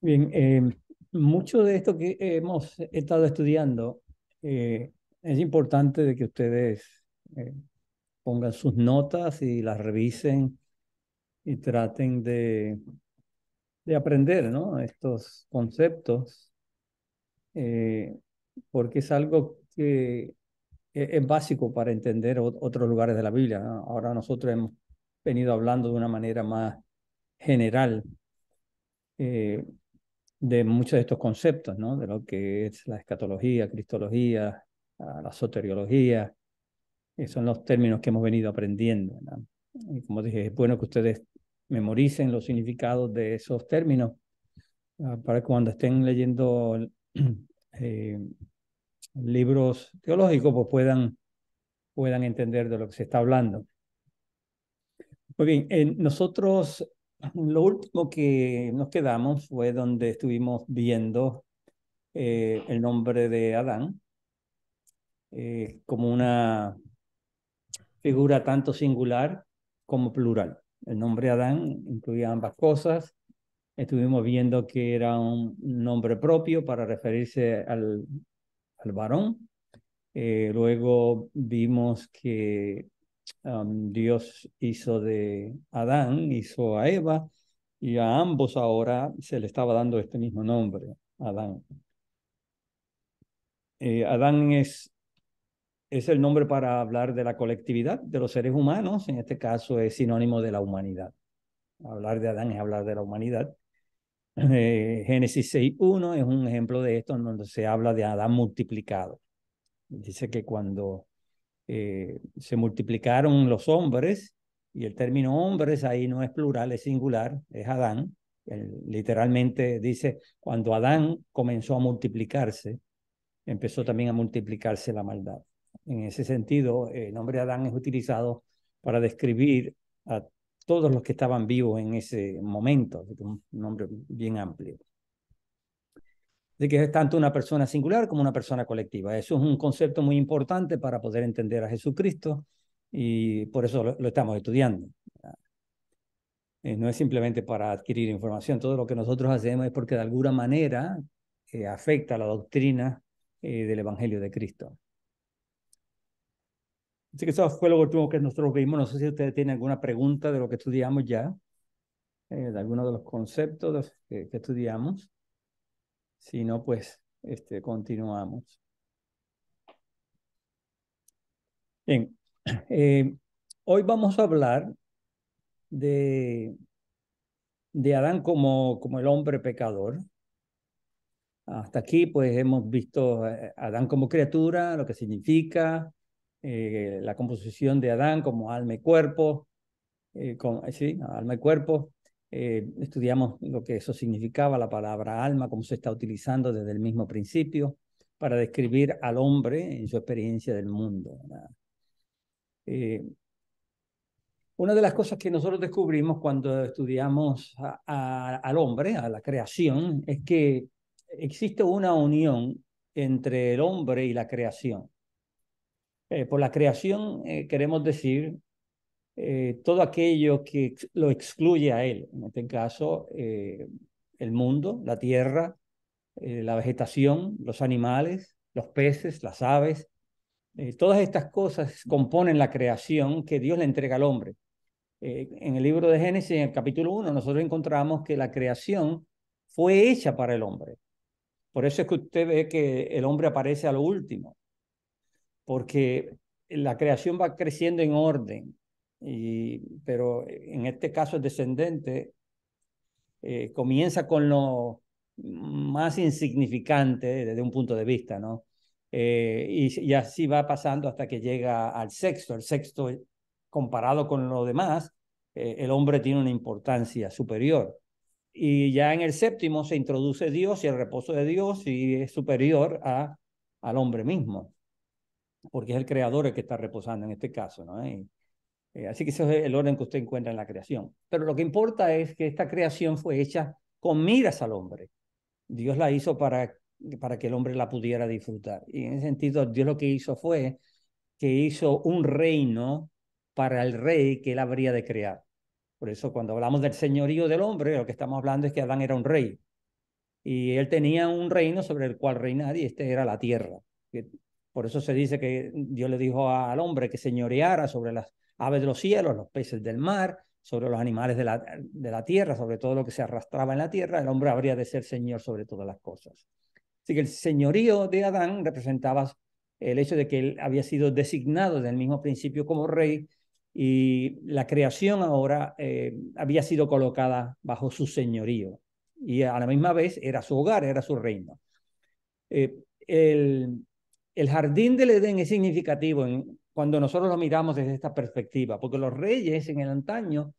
Bien, mucho de esto que hemos estado estudiando es importante de que ustedes eh, pongan sus notas y las revisen y traten de aprender, ¿no? Estos conceptos, eh, porque es algo que es básico para entender otros lugares de la Biblia, ¿no? Ahora nosotros hemos venido hablando de una manera más general. eh, de muchos de estos conceptos, ¿no? De lo que es la escatología, cristología, la soteriología, son los términos que hemos venido aprendiendo, ¿no? Y como dije, es bueno que ustedes memoricen los significados de esos términos para que cuando estén leyendo eh, libros teológicos, pues puedan entender de lo que se está hablando. Muy bien, nosotros lo último que nos quedamos fue donde estuvimos viendo el nombre de Adán como una figura tanto singular como plural. El nombre Adán incluía ambas cosas. Estuvimos viendo que era un nombre propio para referirse al varón. Luego vimos que Dios hizo de Adán, hizo a Eva, y a ambos ahora se le estaba dando este mismo nombre, Adán. Adán es el nombre para hablar de la colectividad de los seres humanos, en este caso es sinónimo de la humanidad. Hablar de Adán es hablar de la humanidad. Génesis 6:1 es un ejemplo de esto en donde se habla de Adán multiplicado. Dice que cuando se multiplicaron los hombres, y el término hombres ahí no es plural, es singular, es Adán. Literalmente dice, cuando Adán comenzó a multiplicarse, empezó también a multiplicarse la maldad. En ese sentido, el nombre Adán es utilizado para describir a todos los que estaban vivos en ese momento, un nombre bien amplio. De que es tanto una persona singular como una persona colectiva. Eso es un concepto muy importante para poder entender a Jesucristo y por eso lo estamos estudiando. No es simplemente para adquirir información, todo lo que nosotros hacemos es porque de alguna manera afecta la doctrina del Evangelio de Cristo. Así que eso fue lo último que nosotros vimos. No sé si ustedes tienen alguna pregunta de lo que estudiamos ya, de alguno de los conceptos que estudiamos. Si no, pues continuamos. Bien, hoy vamos a hablar de, de Adán como el hombre pecador. Hasta aquí, pues hemos visto a Adán como criatura, lo que significa, la composición de Adán como alma y cuerpo, sí, alma y cuerpo. Estudiamos lo que eso significaba, la palabra alma, cómo se está utilizando desde el mismo principio para describir al hombre en su experiencia del mundo. Eh, una de las cosas que nosotros descubrimos cuando estudiamos al hombre, a la creación, es que existe una unión entre el hombre y la creación. Por la creación queremos decir todo aquello que lo excluye a él, en este caso el mundo, la tierra, la vegetación, los animales, los peces, las aves, todas estas cosas componen la creación que Dios le entrega al hombre. En el libro de Génesis, en el capítulo 1, nosotros encontramos que la creación fue hecha para el hombre. Por eso es que usted ve que el hombre aparece a lo último, porque la creación va creciendo en orden, pero en este caso el descendente comienza con lo más insignificante desde un punto de vista, ¿no? Y así va pasando hasta que llega al sexto. El sexto, comparado con lo demás, el hombre tiene una importancia superior. Y ya en el séptimo se introduce Dios y el reposo de Dios y es superior al hombre mismo, porque es el creador el que está reposando en este caso, ¿no? Así que ese es el orden que usted encuentra en la creación. Pero lo que importa es que esta creación fue hecha con miras al hombre. Dios la hizo para que el hombre la pudiera disfrutar. Y en ese sentido, Dios lo que hizo fue que hizo un reino para el rey que él habría de crear. Por eso cuando hablamos del señorío del hombre, lo que estamos hablando es que Adán era un rey. y él tenía un reino sobre el cual reinar, y este era la tierra. Por eso se dice que Dios le dijo al hombre que señoreara sobre las aves de los cielos, los peces del mar, sobre los animales de la tierra, sobre todo lo que se arrastraba en la tierra. El hombre habría de ser señor sobre todas las cosas. Así que el señorío de Adán representaba el hecho de que él había sido designado desde el mismo principio como rey, y la creación ahora había sido colocada bajo su señorío, y a la misma vez era su hogar, era su reino. Eh, el, el jardín del Edén es significativo cuando nosotros lo miramos desde esta perspectiva, porque los reyes en el antaño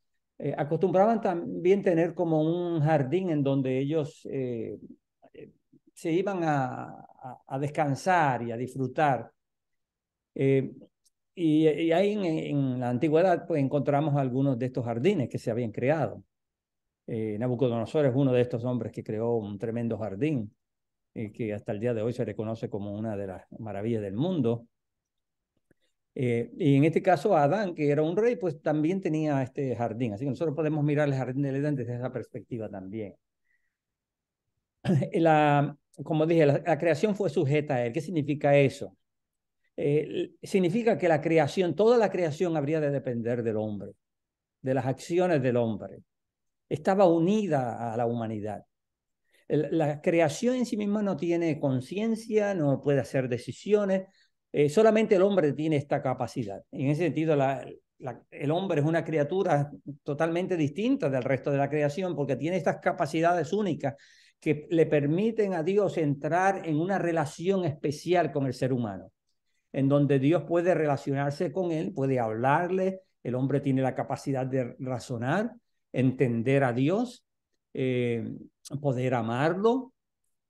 acostumbraban también tener como un jardín en donde ellos se iban a descansar y a disfrutar. Eh, y ahí en la antigüedad pues encontramos algunos de estos jardines que se habían creado. Nabucodonosor es uno de estos hombres que creó un tremendo jardín, que hasta el día de hoy se reconoce como una de las maravillas del mundo. Y en este caso Adán, que era un rey, pues también tenía este jardín. Así que nosotros podemos mirar el jardín del Edén desde esa perspectiva también. Como dije, la creación fue sujeta a él. ¿Qué significa eso? Significa que la creación, toda la creación habría de depender del hombre, de las acciones del hombre. Estaba unida a la humanidad. La creación en sí misma no tiene conciencia, no puede hacer decisiones, solamente el hombre tiene esta capacidad. En ese sentido, el hombre es una criatura totalmente distinta del resto de la creación, porque tiene estas capacidades únicas que le permiten a Dios entrar en una relación especial con el ser humano, en donde Dios puede relacionarse con él, puede hablarle. El hombre tiene la capacidad de razonar, entender a Dios, eh, poder amarlo,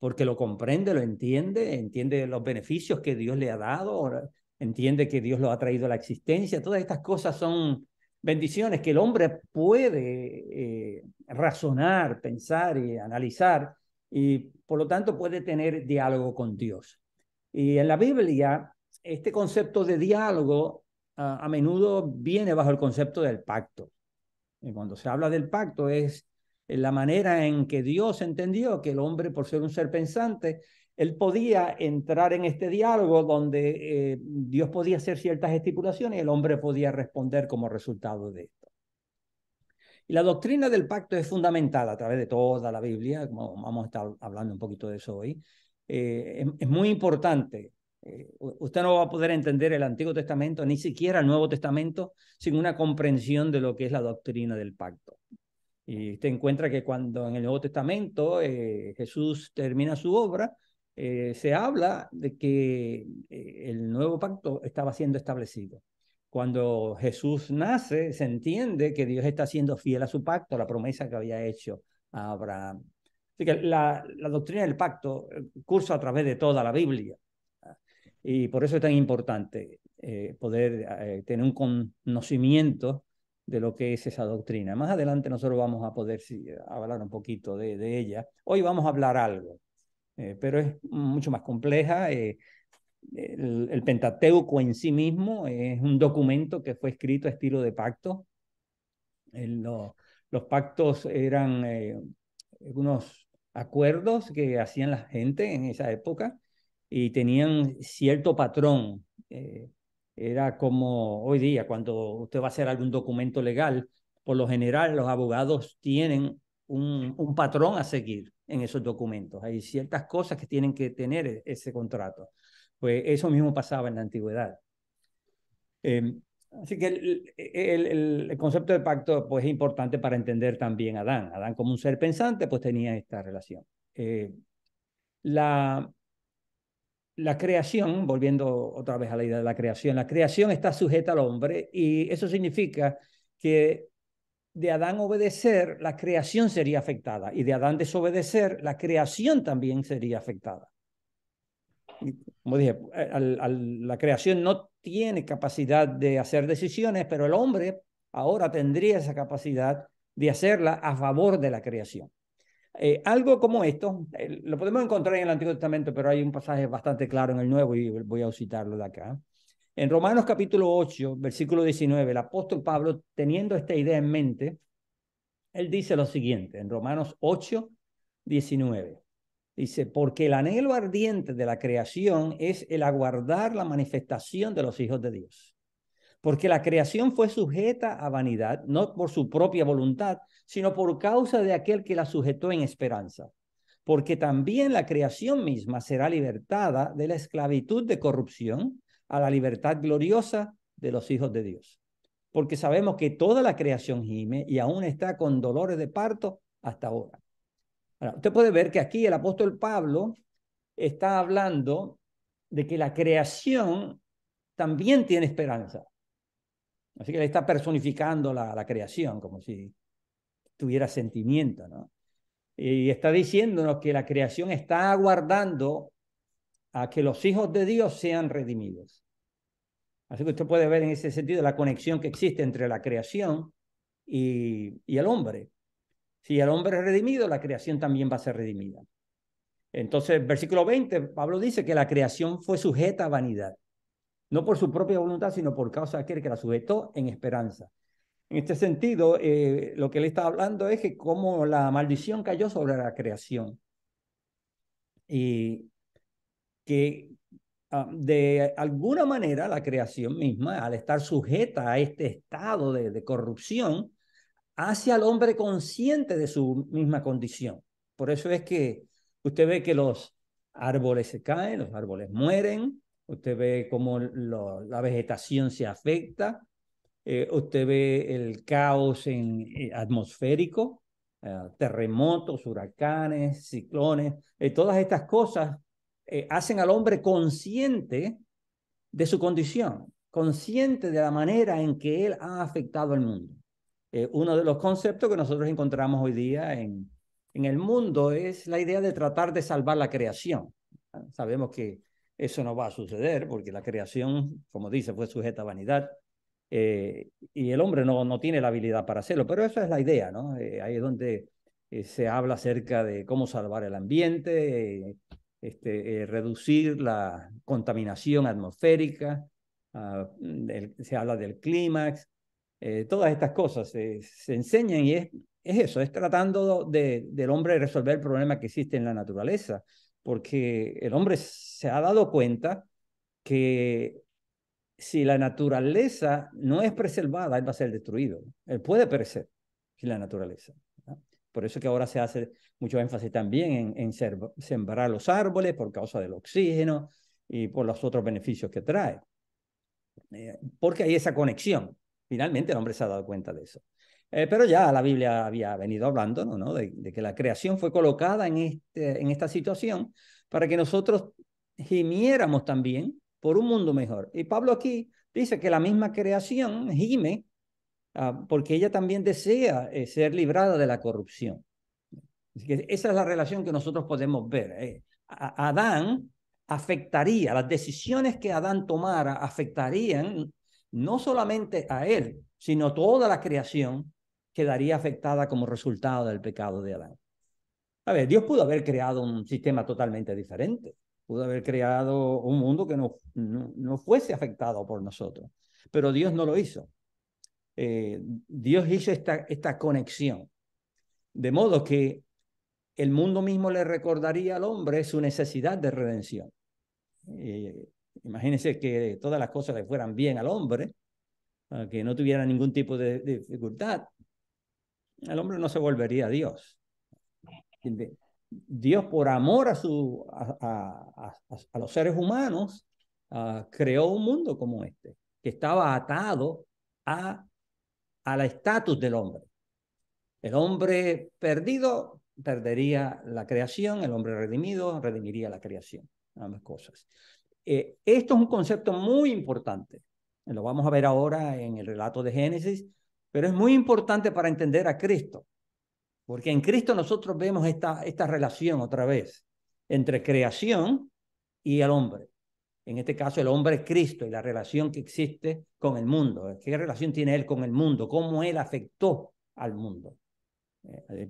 porque lo comprende, lo entiende, entiende los beneficios que Dios le ha dado, entiende que Dios lo ha traído a la existencia. Todas estas cosas son bendiciones que el hombre puede razonar, pensar y analizar, y por lo tanto puede tener diálogo con Dios. Y en la Biblia, este concepto de diálogo a menudo viene bajo el concepto del pacto. Y cuando se habla del pacto es la manera en que Dios entendió que el hombre, por ser un ser pensante, él podía entrar en este diálogo donde Dios podía hacer ciertas estipulaciones y el hombre podía responder como resultado de esto. Y la doctrina del pacto es fundamental a través de toda la Biblia, como vamos a estar hablando un poquito de eso hoy. Es muy importante. Usted no va a poder entender el Antiguo Testamento, ni siquiera el Nuevo Testamento, sin una comprensión de lo que es la doctrina del pacto. Y usted encuentra que cuando en el Nuevo Testamento Jesús termina su obra, se habla de que el nuevo pacto estaba siendo establecido. Cuando Jesús nace, se entiende que Dios está siendo fiel a su pacto, a la promesa que había hecho a Abraham. Así que la doctrina del pacto cursa a través de toda la Biblia. Y por eso es tan importante poder tener un conocimiento de lo que es esa doctrina. Más adelante nosotros vamos a poder hablar un poquito de ella. Hoy vamos a hablar algo, pero es mucho más compleja. El Pentateuco en sí mismo es un documento que fue escrito a estilo de pacto. Los pactos eran unos acuerdos que hacían la gente en esa época y tenían cierto patrón. Era como hoy día, cuando usted va a hacer algún documento legal, por lo general los abogados tienen un patrón a seguir en esos documentos. Hay ciertas cosas que tienen que tener ese contrato. Pues eso mismo pasaba en la antigüedad. Así que el concepto de pacto pues, es importante para entender también a Adán. Adán como un ser pensante pues tenía esta relación. La creación, volviendo otra vez a la idea de la creación está sujeta al hombre, y eso significa que de Adán obedecer, la creación sería afectada, y de Adán desobedecer, la creación también sería afectada. Como dije, la creación no tiene capacidad de hacer decisiones, pero el hombre ahora tendría esa capacidad de hacerla a favor de la creación. Algo como esto, lo podemos encontrar en el Antiguo Testamento, pero hay un pasaje bastante claro en el Nuevo y voy a citarlo de acá. En Romanos capítulo 8, versículo 19, el apóstol Pablo, teniendo esta idea en mente, él dice lo siguiente, en Romanos 8, 19. Dice, porque el anhelo ardiente de la creación es el aguardar la manifestación de los hijos de Dios. Porque la creación fue sujeta a vanidad, no por su propia voluntad, sino por causa de aquel que la sujetó en esperanza. Porque también la creación misma será libertada de la esclavitud de corrupción a la libertad gloriosa de los hijos de Dios. Porque sabemos que toda la creación gime y aún está con dolores de parto hasta ahora. Ahora, usted puede ver que aquí el apóstol Pablo está hablando de que la creación también tiene esperanza. Así que le está personificando la creación, como si tuviera sentimiento, ¿no? Y está diciéndonos que la creación está aguardando a que los hijos de Dios sean redimidos. Así que usted puede ver en ese sentido la conexión que existe entre la creación y el hombre. Si el hombre es redimido, la creación también va a ser redimida. Entonces, versículo 20, Pablo dice que la creación fue sujeta a vanidad, no por su propia voluntad, sino por causa de aquel que la sujetó en esperanza. En este sentido, lo que él está hablando es que cómo la maldición cayó sobre la creación y que de alguna manera la creación misma, al estar sujeta a este estado de corrupción, hace al hombre consciente de su misma condición. Por eso es que usted ve que los árboles se caen, los árboles mueren, usted ve cómo la vegetación se afecta, usted ve el caos atmosférico, terremotos, huracanes, ciclones, todas estas cosas hacen al hombre consciente de su condición, consciente de la manera en que él ha afectado al mundo. Uno de los conceptos que nosotros encontramos hoy día en el mundo es la idea de tratar de salvar la creación. Sabemos que eso no va a suceder porque la creación, como dice, fue sujeta a vanidad. Y el hombre no tiene la habilidad para hacerlo, pero esa es la idea, ¿no? Ahí es donde se habla acerca de cómo salvar el ambiente, reducir la contaminación atmosférica, se habla del clímax, todas estas cosas se enseñan y es eso, es tratando del hombre resolver el problema que existe en la naturaleza, porque el hombre se ha dado cuenta que si la naturaleza no es preservada, él va a ser destruido. Él puede perecer sin la naturaleza, ¿no? Por eso es que ahora se hace mucho énfasis también en sembrar los árboles por causa del oxígeno y por los otros beneficios que trae. Porque hay esa conexión. Finalmente el hombre se ha dado cuenta de eso. Pero ya la Biblia había venido hablando, ¿no? de que la creación fue colocada en esta situación para que nosotros gimiéramos también por un mundo mejor. Y Pablo aquí dice que la misma creación gime porque ella también desea ser librada de la corrupción. Así que esa es la relación que nosotros podemos ver. Adán afectaría, las decisiones que Adán tomara afectarían no solamente a él, sino toda la creación quedaría afectada como resultado del pecado de Adán. A ver, Dios pudo haber creado un sistema totalmente diferente, pudo haber creado un mundo que no fuese afectado por nosotros, pero Dios no lo hizo. Dios hizo esta conexión, de modo que el mundo mismo le recordaría al hombre su necesidad de redención. Imagínense que todas las cosas le fueran bien al hombre, que no tuviera ningún tipo de dificultad. El hombre no se volvería a Dios. Dios, por amor a los seres humanos, creó un mundo como este, que estaba atado al estatus del hombre. El hombre perdido perdería la creación, el hombre redimido redimiría la creación, ambas cosas. Esto es un concepto muy importante. Lo vamos a ver ahora en el relato de Génesis, pero es muy importante para entender a Cristo, porque en Cristo nosotros vemos esta relación otra vez entre creación y el hombre. En este caso, el hombre es Cristo y la relación que existe con el mundo. ¿Qué relación tiene él con el mundo? ¿Cómo él afectó al mundo?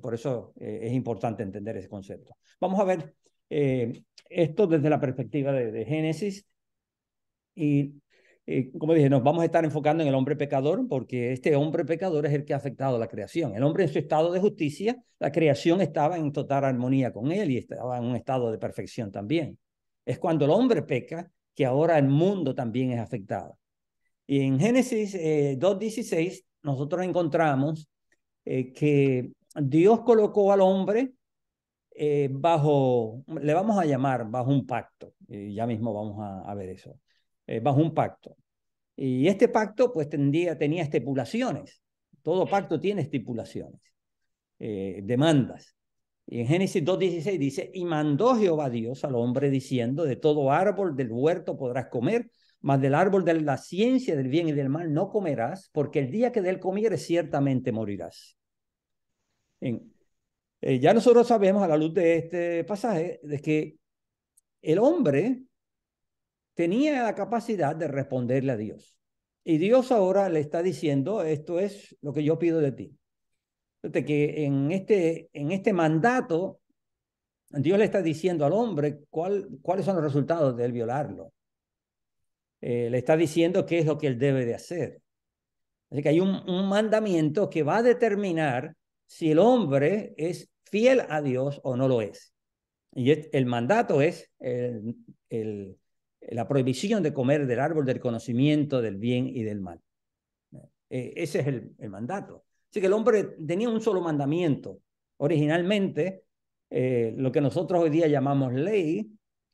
Por eso es importante entender ese concepto. Vamos a ver esto desde la perspectiva de Génesis. Y como dije, nos vamos a estar enfocando en el hombre pecador porque este hombre pecador es el que ha afectado a la creación. El hombre en su estado de justicia, la creación estaba en total armonía con él y estaba en un estado de perfección también. Es cuando el hombre peca que ahora el mundo también es afectado. Y en Génesis 2:16 nosotros encontramos que Dios colocó al hombre le vamos a llamar bajo un pacto, y ya mismo vamos a ver eso, bajo un pacto. Y este pacto pues tenía estipulaciones. Todo pacto tiene estipulaciones, demandas. Y en Génesis 2:16 dice, y mandó Jehová Dios al hombre diciendo, de todo árbol del huerto podrás comer, mas del árbol de la ciencia del bien y del mal no comerás, porque el día que de él comieres ciertamente morirás. Ya nosotros sabemos a la luz de este pasaje de que el hombre tenía la capacidad de responderle a Dios. Y Dios ahora le está diciendo, esto es lo que yo pido de ti. Fíjate que en este mandato, Dios le está diciendo al hombre cuáles son los resultados de él violarlo. Le está diciendo qué es lo que él debe de hacer. Así que hay un mandamiento que va a determinar si el hombre es fiel a Dios o no lo es. Y el mandato es la prohibición de comer del árbol del conocimiento del bien y del mal. Ese es el mandato. Así que el hombre tenía un solo mandamiento. Originalmente, lo que nosotros hoy día llamamos ley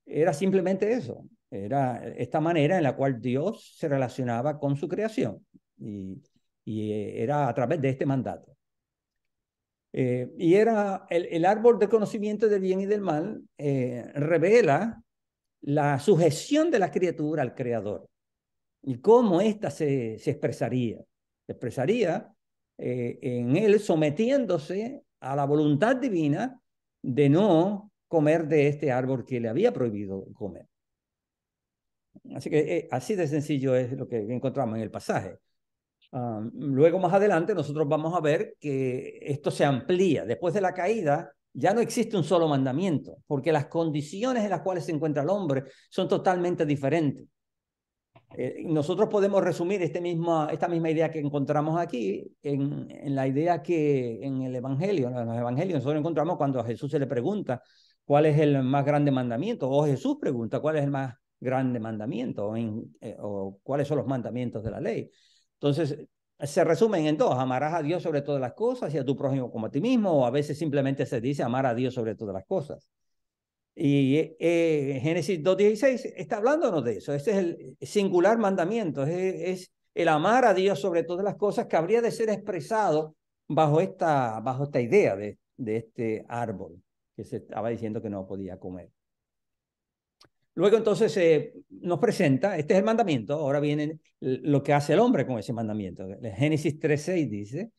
era simplemente eso. Era esta manera en la cual Dios se relacionaba con su creación. Y era a través de este mandato. Y era el árbol del conocimiento del bien y del mal, revela la sujeción de la criatura al Creador y cómo ésta se expresaría. Se expresaría en él sometiéndose a la voluntad divina de no comer de este árbol que le había prohibido comer. Así que así de sencillo es lo que encontramos en el pasaje. Luego más adelante nosotros vamos a ver que esto se amplía. Después de la caída ya no existe un solo mandamiento, porque las condiciones en las cuales se encuentra el hombre son totalmente diferentes. Nosotros podemos resumir esta misma idea que encontramos aquí en la idea que en el Evangelio, en los Evangelios nosotros encontramos cuando a Jesús se le pregunta cuál es el más grande mandamiento, o Jesús pregunta cuál es el más grande mandamiento, o cuáles son los mandamientos de la ley. Entonces, se resumen en dos: amarás a Dios sobre todas las cosas y a tu prójimo como a ti mismo, o a veces simplemente se dice amar a Dios sobre todas las cosas. Y Génesis 2:16 está hablándonos de eso. Ese es el singular mandamiento, es el amar a Dios sobre todas las cosas que habría de ser expresado bajo esta idea de este árbol que se estaba diciendo que no podía comer. Luego entonces nos presenta, este es el mandamiento, ahora viene lo que hace el hombre con ese mandamiento. Génesis 3:6 dice,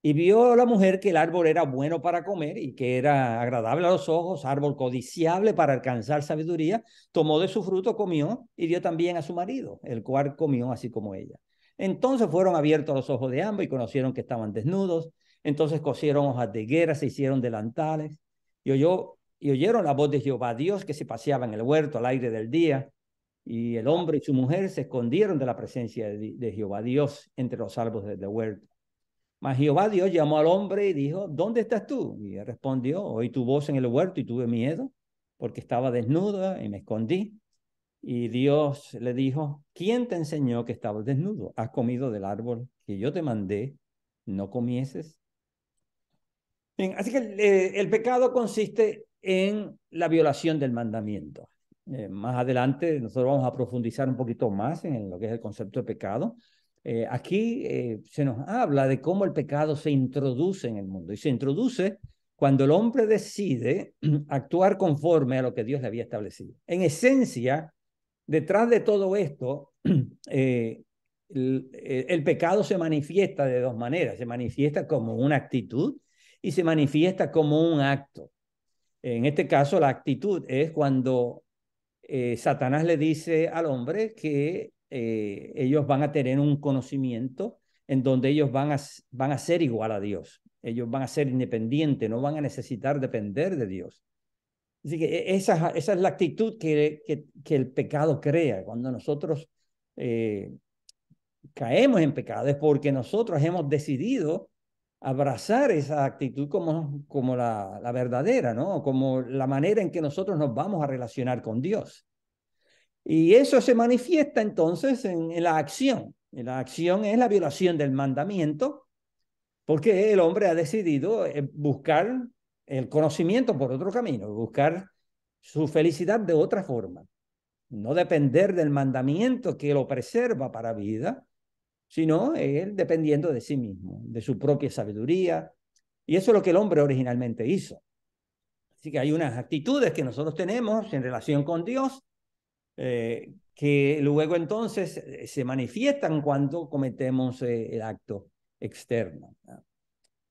y vio la mujer que el árbol era bueno para comer y que era agradable a los ojos, árbol codiciable para alcanzar sabiduría, tomó de su fruto, comió y dio también a su marido, el cual comió así como ella. Entonces fueron abiertos los ojos de ambos y conocieron que estaban desnudos. Entonces cosieron hojas de higuera, se hicieron delantales y oyeron la voz de Jehová Dios que se paseaba en el huerto al aire del día. Y el hombre y su mujer se escondieron de la presencia de Jehová Dios entre los árboles del huerto. Mas Jehová Dios llamó al hombre y dijo, ¿dónde estás tú? Y él respondió, oí tu voz en el huerto y tuve miedo, porque estaba desnuda y me escondí. Y Dios le dijo, ¿quién te enseñó que estabas desnudo? ¿Has comido del árbol que yo te mandé? ¿No comieses? Bien, así que el pecado consiste en la violación del mandamiento. Más adelante nosotros vamos a profundizar un poquito más en lo que es el concepto de pecado. Aquí se nos habla de cómo el pecado se introduce en el mundo y se introduce cuando el hombre decide actuar conforme a lo que Dios le había establecido. En esencia, detrás de todo esto, el pecado se manifiesta de dos maneras. Se manifiesta como una actitud y se manifiesta como un acto. En este caso, la actitud es cuando Satanás le dice al hombre que ellos van a tener un conocimiento en donde ellos van a ser igual a Dios. Ellos van a ser independientes, no van a necesitar depender de Dios. Así que esa es la actitud que el pecado crea. Cuando nosotros eh, caemos en pecado es porque nosotros hemos decidido abrazar esa actitud como la verdadera, ¿no? Como la manera en que nosotros nos vamos a relacionar con Dios. Y eso se manifiesta entonces en la acción. En la acción es la violación del mandamiento, porque el hombre ha decidido buscar el conocimiento por otro camino, buscar su felicidad de otra forma, no depender del mandamiento que lo preserva para vida, sino él dependiendo de sí mismo, de su propia sabiduría. Y eso es lo que el hombre originalmente hizo. Así que hay unas actitudes que nosotros tenemos en relación con Dios que luego entonces se manifiestan cuando cometemos el acto externo.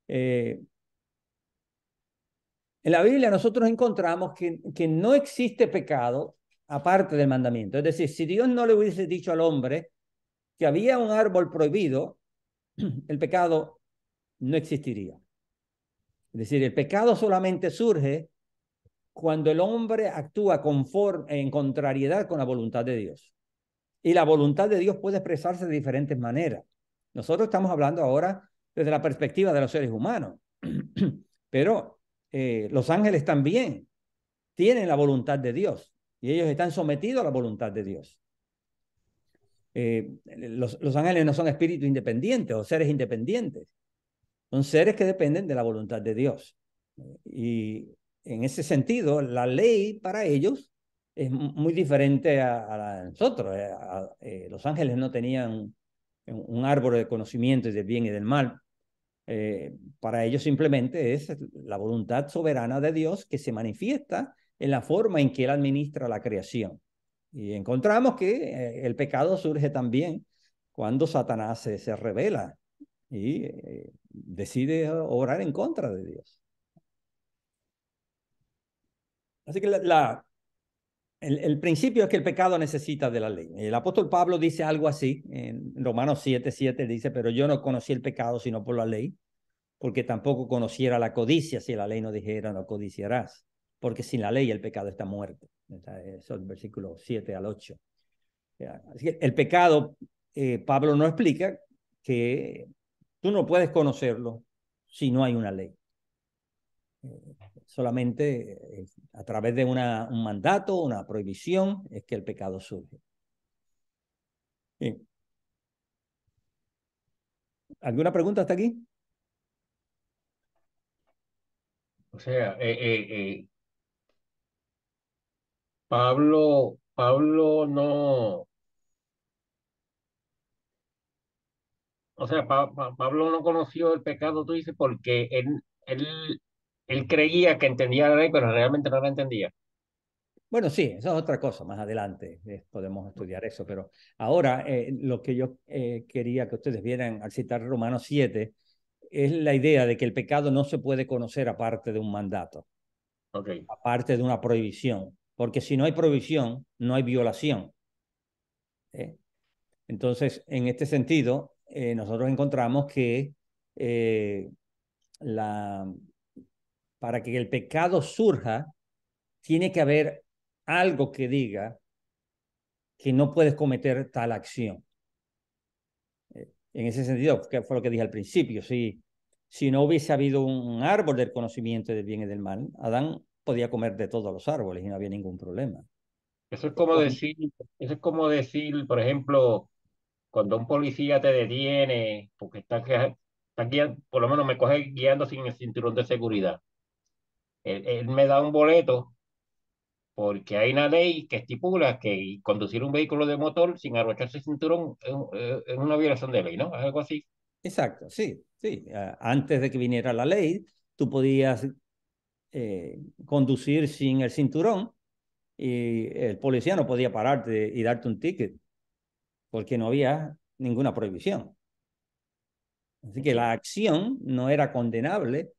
Eh, en la Biblia nosotros encontramos que no existe pecado aparte del mandamiento. Es decir, si Dios no le hubiese dicho al hombre que había un árbol prohibido, el pecado no existiría. Es decir, el pecado solamente surge cuando el hombre actúa en contrariedad con la voluntad de Dios. Y la voluntad de Dios puede expresarse de diferentes maneras. Nosotros estamos hablando ahora desde la perspectiva de los seres humanos, pero los ángeles también tienen la voluntad de Dios y ellos están sometidos a la voluntad de Dios. Los ángeles no son espíritus independientes o seres independientes, son seres que dependen de la voluntad de Dios. Y en ese sentido, la ley para ellos es muy diferente a la de nosotros. Los ángeles no tenían un árbol de conocimiento del bien y del mal. Para ellos simplemente es la voluntad soberana de Dios que se manifiesta en la forma en que Él administra la creación. Y encontramos que el pecado surge también cuando Satanás se revela y decide obrar en contra de Dios. Así que el principio es que el pecado necesita de la ley. El apóstol Pablo dice algo así en Romanos 7:7, dice, pero yo no conocí el pecado sino por la ley, porque tampoco conociera la codicia si la ley no dijera no codiciarás, porque sin la ley el pecado está muerto. Eso es el versículo 7 al 8. Así que el pecado, Pablo no explica que tú no puedes conocerlo si no hay una ley. Solamente a través de un mandato, una prohibición, es que el pecado surge. Bien. ¿Alguna pregunta hasta aquí? O sea, Pablo no, o sea, Pablo no conoció el pecado, tú dices, porque él creía que entendía la ley, pero realmente no la entendía. Bueno, sí, eso es otra cosa. Más adelante podemos estudiar eso, pero ahora lo que yo quería que ustedes vieran al citar Romanos 7 es la idea de que el pecado no se puede conocer aparte de un mandato, Ok, aparte de una prohibición, porque si no hay prohibición, no hay violación. ¿Eh? Entonces, en este sentido, nosotros encontramos que eh, la, para que el pecado surja, tiene que haber algo que diga que no puedes cometer tal acción. En ese sentido, que fue lo que dije al principio, si no hubiese habido un árbol del conocimiento del bien y del mal, Adán podía comer de todos los árboles y no había ningún problema. eso es como decir, por ejemplo, cuando un policía te detiene, porque está guiando, por lo menos me coge guiando sin el cinturón de seguridad. Él me da un boleto porque hay una ley que estipula que conducir un vehículo de motor sin abrocharse el cinturón es una violación de ley, ¿no? Algo así. Exacto, sí, sí. Antes de que viniera la ley, tú podías conducir sin el cinturón y el policía no podía pararte y darte un ticket porque no había ninguna prohibición. Así que la Entiendo. acción no era condenable,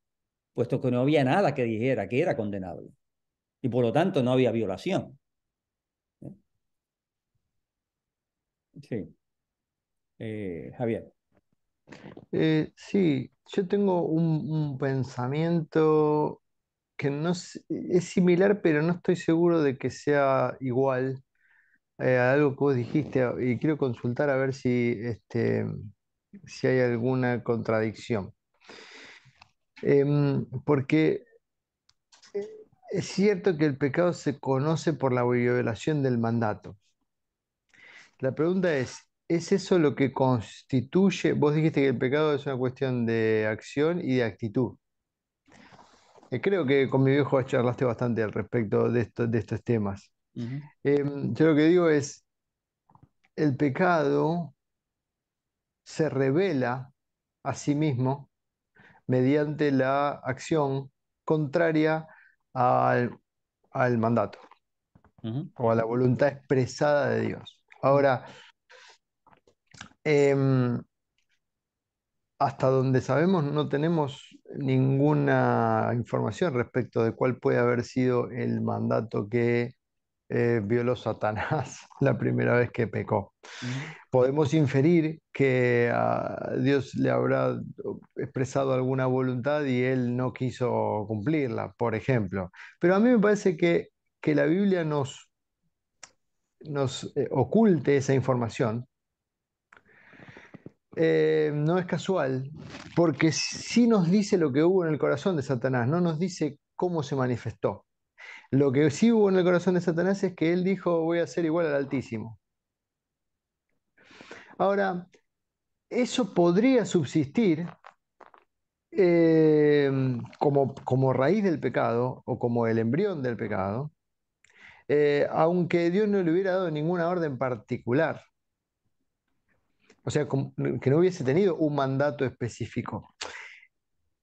puesto que no había nada que dijera que era condenable. Y por lo tanto no había violación. Sí, Javier. Sí, yo tengo un pensamiento que no es similar, pero no estoy seguro de que sea igual. a algo que vos dijiste y quiero consultar a ver si hay alguna contradicción. Porque es cierto que el pecado se conoce por la violación del mandato. La pregunta ¿es eso lo que constituye? Vos dijiste que el pecado es una cuestión de acción y de actitud. Creo que con mi viejo charlaste bastante al respecto de estos temas. Ujú, Yo lo que digo es, el pecado se revela a sí mismo mediante la acción contraria al, al mandato ujú, o a la voluntad expresada de Dios. ujú, Ahora, em, hasta donde sabemos no tenemos ninguna información respecto de cuál puede haber sido el mandato que violó Satanás la primera vez que pecó. ujú. Podemos inferir que a Dios le habrá expresado alguna voluntad y él no quiso cumplirla, por ejemplo. Pero a mí me parece que la Biblia nos oculte esa información. No es casual, porque sí nos dice lo que hubo en el corazón de Satanás, no nos dice cómo se manifestó. Lo que sí hubo en el corazón de Satanás es que él dijo, voy a ser igual al Altísimo. Ahora, eso podría subsistir como raíz del pecado o como el embrión del pecado, aunque Dios no le hubiera dado ninguna orden particular, o sea, que no hubiese tenido un mandato específico.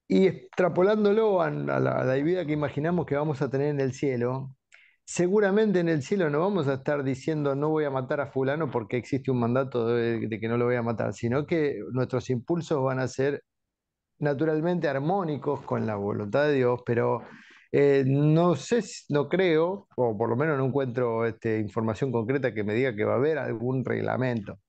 Y extrapolándolo a la vida que imaginamos que vamos a tener en el cielo, seguramente en el cielo no vamos a estar diciendo no voy a matar a fulano porque existe un mandato de que no lo voy a matar, sino que nuestros impulsos van a ser naturalmente armónicos con la voluntad de Dios, pero no sé, no creo, o por lo menos no encuentro información concreta que me diga que va a haber algún reglamento.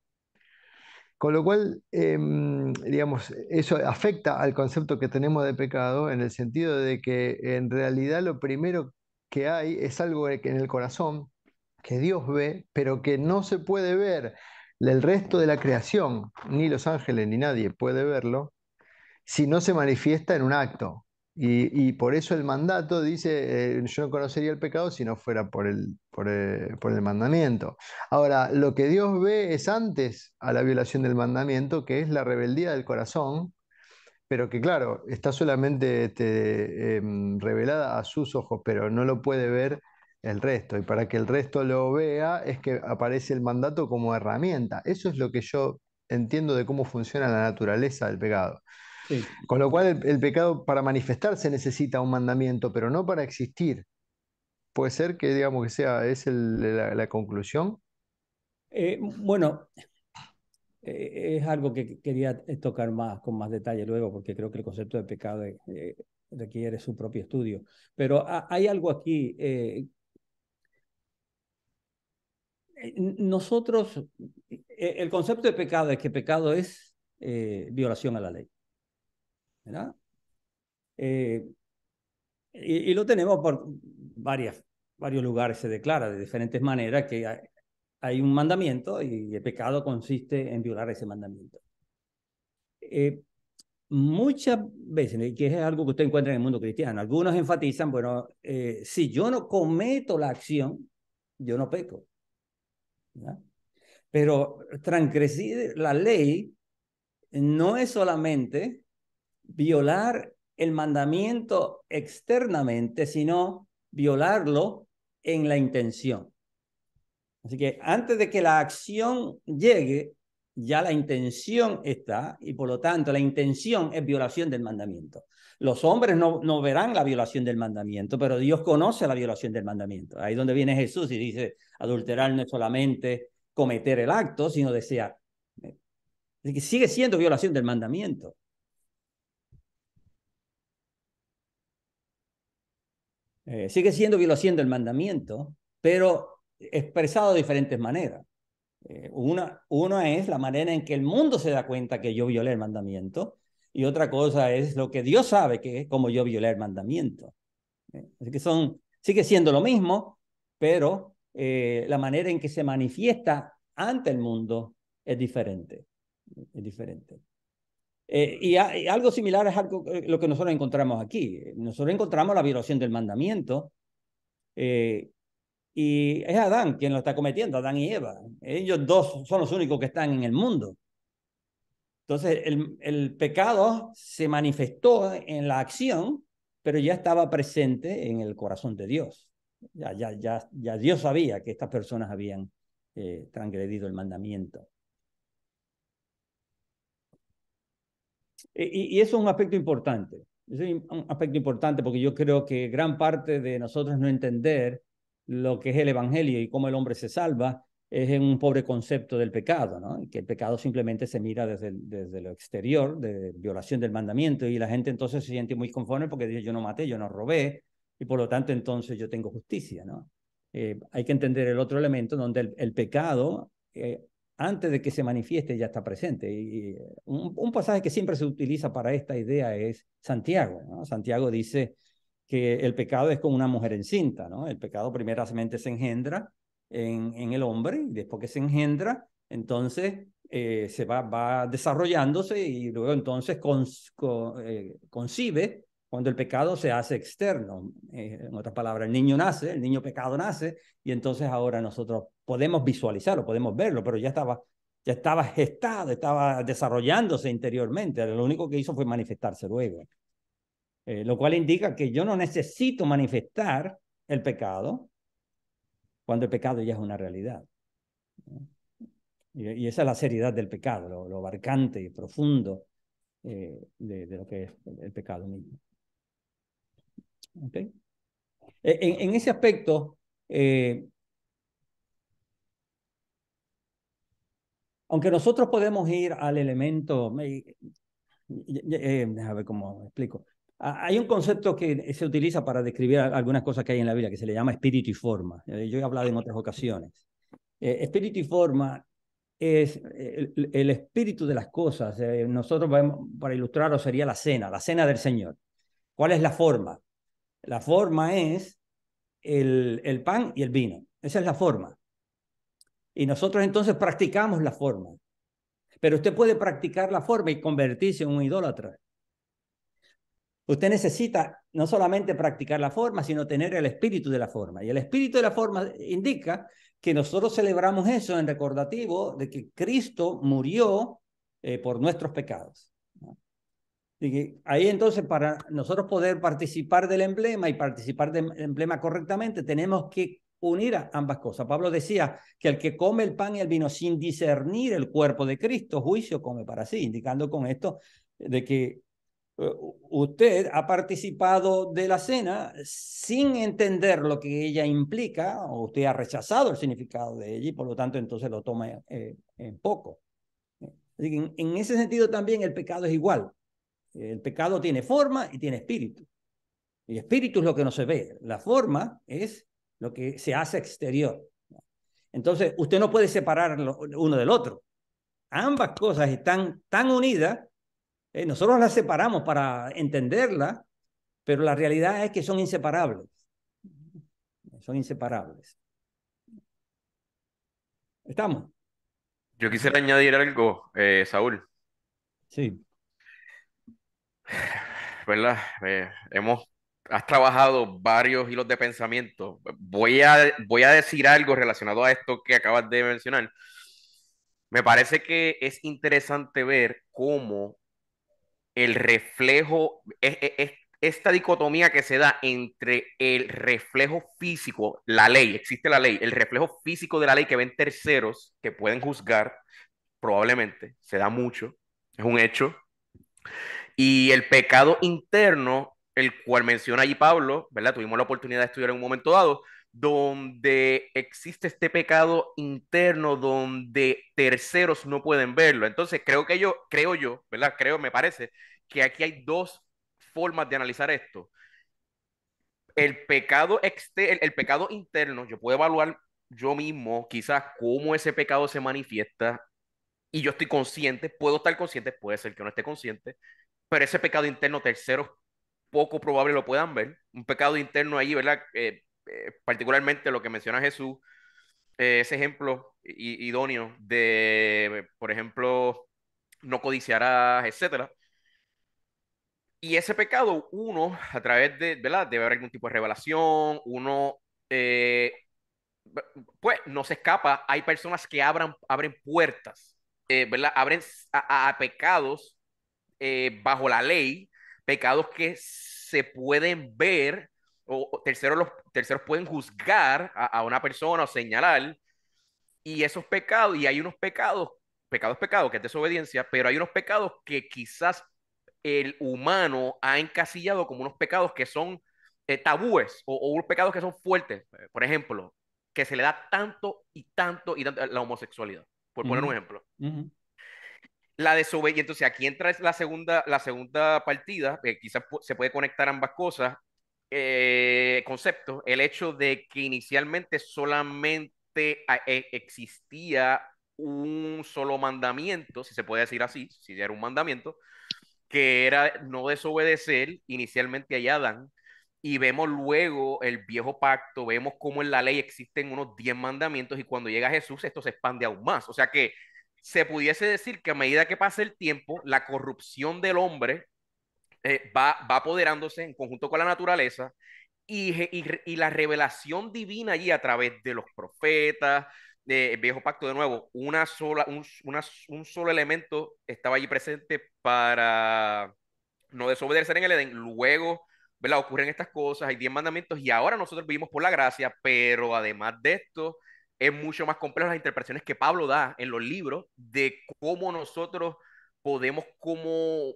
Con lo cual, digamos, eso afecta al concepto que tenemos de pecado en el sentido de que en realidad lo primero que hay es algo que en el corazón que Dios ve, pero que no se puede ver el resto de la creación, ni los ángeles ni nadie puede verlo, si no se manifiesta en un acto. Y por eso el mandato dice, yo no conocería el pecado si no fuera por el mandamiento. Ahora, lo que Dios ve es antes a la violación del mandamiento, que es la rebeldía del corazón, pero que claro, está solamente revelada a sus ojos, pero no lo puede ver el resto. Y para que el resto lo vea es que aparece el mandato como herramienta. Eso es lo que yo entiendo de cómo funciona la naturaleza del pecado. Sí. Con lo cual el pecado para manifestarse necesita un mandamiento, pero no para existir. Puede ser que digamos que es la conclusión. Bueno, es algo que quería tocar más con más detalle luego, porque creo que el concepto de pecado requiere su propio estudio. Pero hay algo aquí. Nosotros, el concepto de pecado es que pecado es violación a la ley, ¿verdad? Eh, y lo tenemos por varios lugares, se declara de diferentes maneras que hay un mandamiento y el pecado consiste en violar ese mandamiento. Eh, Muchas veces, y que es algo que usted encuentra en el mundo cristiano, algunos enfatizan, bueno, si yo no cometo la acción, yo no peco, ¿verdad? Pero transgredir la ley no es solamente violar el mandamiento externamente, sino violarlo en la intención. Así que antes de que la acción llegue, ya la intención está y por lo tanto la intención es violación del mandamiento. Los hombres no verán la violación del mandamiento, pero Dios conoce la violación del mandamiento. Ahí es donde viene Jesús y dice, adulterar no es solamente cometer el acto, sino desear. Así que sigue siendo violación del mandamiento. Sigue siendo violación del mandamiento, pero expresado de diferentes maneras. Una es la manera en que el mundo se da cuenta que yo violé el mandamiento y otra cosa es lo que Dios sabe que es como yo violé el mandamiento. Así que sigue siendo lo mismo, pero la manera en que se manifiesta ante el mundo es diferente. Es diferente. Y algo similar es algo, lo que nosotros encontramos aquí. Nosotros encontramos la violación del mandamiento. Y es Adán quien lo está cometiendo, Adán y Eva. Ellos dos son los únicos que están en el mundo. Entonces, el pecado se manifestó en la acción, pero ya estaba presente en el corazón de Dios. Ya Dios sabía que estas personas habían transgredido el mandamiento. Y eso es un aspecto importante. Es un aspecto importante porque yo creo que gran parte de nosotros no entender lo que es el evangelio y cómo el hombre se salva es en un pobre concepto del pecado, ¿no? Que el pecado simplemente se mira desde lo exterior, de violación del mandamiento, y la gente entonces se siente muy conforme porque dice: yo no maté, yo no robé, y por lo tanto entonces yo tengo justicia, ¿no? Hay que entender el otro elemento donde el pecado, antes de que se manifieste, ya está presente. Y un pasaje que siempre se utiliza para esta idea es Santiago, ¿no? Santiago dice que el pecado es como una mujer encinta, ¿no? El pecado primeramente se engendra en el hombre, y después que se engendra, entonces se va desarrollándose, y luego entonces concibe cuando el pecado se hace externo. En otras palabras, el niño nace, el niño pecado nace, y entonces ahora nosotros podemos visualizarlo, podemos verlo, pero ya estaba gestado, estaba desarrollándose interiormente. Lo único que hizo fue manifestarse luego. Lo cual indica que yo no necesito manifestar el pecado cuando el pecado ya es una realidad. Y esa es la seriedad del pecado, lo abarcante y profundo de lo que es el pecado mismo. ¿Okay? En ese aspecto, aunque nosotros podemos ir al elemento, déjame ver cómo explico. Hay un concepto que se utiliza para describir algunas cosas que hay en la Biblia que se le llama espíritu y forma. Yo he hablado en otras ocasiones. Espíritu y forma es el espíritu de las cosas. Nosotros vemos, para ilustrarlo, sería la cena del Señor. ¿Cuál es la forma? La forma es el pan y el vino. Esa es la forma. Y nosotros entonces practicamos la forma. Pero usted puede practicar la forma y convertirse en un idólatra. Usted necesita no solamente practicar la forma, sino tener el espíritu de la forma. Y el espíritu de la forma indica que nosotros celebramos eso en recordativo de que Cristo murió por nuestros pecados. Y ahí entonces, para nosotros poder participar del emblema y participar del emblema correctamente, tenemos que unir a ambas cosas. Pablo decía que el que come el pan y el vino sin discernir el cuerpo de Cristo, juicio come para sí, indicando con esto de que usted ha participado de la cena sin entender lo que ella implica, o usted ha rechazado el significado de ella y por lo tanto entonces lo toma en poco. Así que en ese sentido también el pecado es igual. El pecado tiene forma y tiene espíritu. Y espíritu es lo que no se ve. La forma es lo que se hace exterior. Entonces, usted no puede separar uno del otro. Ambas cosas están tan unidas. Nosotros las separamos para entenderla, pero la realidad es que son inseparables. Son inseparables. ¿Estamos? Yo quisiera añadir algo, Saúl, Sí. ¿verdad? Has trabajado varios hilos de pensamiento. Voy a decir algo relacionado a esto que acabas de mencionar. Me parece que es interesante ver cómo el reflejo, esta dicotomía que se da entre el reflejo físico, la ley, existe la ley, el reflejo físico de la ley que ven terceros que pueden juzgar, probablemente, se da mucho, es un hecho, y el pecado interno, el cual menciona allí Pablo, ¿verdad? Tuvimos la oportunidad de estudiar en un momento dado, donde existe este pecado interno donde terceros no pueden verlo. Entonces, creo yo, ¿verdad? Me parece que aquí hay dos formas de analizar esto. El pecado interno, yo puedo evaluar yo mismo quizás cómo ese pecado se manifiesta y yo estoy consciente, puedo estar consciente, puede ser que no esté consciente, pero ese pecado interno terceros poco probable lo puedan ver. Un pecado interno ahí, ¿verdad? Particularmente lo que menciona Jesús ese ejemplo idóneo de, por ejemplo, no codiciarás, etcétera. Y ese pecado, uno, a través de, ¿verdad? Debe haber algún tipo de revelación, uno, eh, pues, no se escapa. Hay personas que abren puertas, ¿verdad? Abren a pecados bajo la ley, pecados que se pueden ver, o terceros, los terceros pueden juzgar a una persona o señalar, y esos pecados, y hay unos pecados, pecados, que es desobediencia, pero hay unos pecados que quizás el humano ha encasillado como unos pecados que son tabúes o unos pecados que son fuertes. Por ejemplo, que se le da tanto y tanto a la homosexualidad, por poner un Ujú, ejemplo. ujú, La desobediencia, entonces aquí entra la segunda partida, quizás se puede conectar ambas cosas, conceptos, el hecho de que inicialmente solamente existía un solo mandamiento, si se puede decir así, si era un mandamiento, que era no desobedecer inicialmente a Adán, y vemos luego el viejo pacto, vemos cómo en la ley existen unos 10 mandamientos y cuando llega Jesús esto se expande aún más. O sea que se pudiese decir que a medida que pasa el tiempo, la corrupción del hombre va apoderándose en conjunto con la naturaleza y la revelación divina allí a través de los profetas, del viejo pacto de nuevo, un solo elemento estaba allí presente para no desobedecer en el Edén. Luego, ¿verdad? Ocurren estas cosas, hay 10 mandamientos y ahora nosotros vivimos por la gracia, pero además de esto, es mucho más complejo las interpretaciones que Pablo da en los libros de cómo nosotros podemos como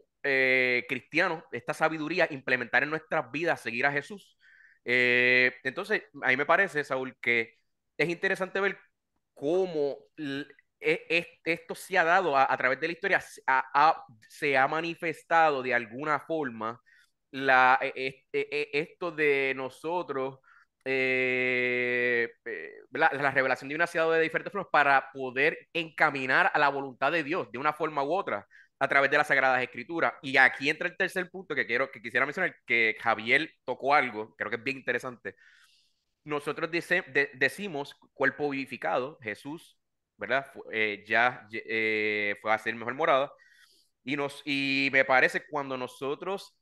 cristianos esta sabiduría implementar en nuestras vidas, seguir a Jesús. Entonces, a mí me parece, Saúl, que es interesante ver cómo esto se ha dado a través de la historia, se ha manifestado de alguna forma esto de nosotros, la revelación divina se ha dado de diferentes formas para poder encaminar a la voluntad de Dios de una forma u otra a través de las Sagradas Escrituras. Y aquí entra el tercer punto que quisiera mencionar, que Javier tocó algo, creo que es bien interesante. Nosotros decimos cuerpo vivificado, Jesús, ¿verdad? Fue a ser mejor morada. Y me parece cuando nosotros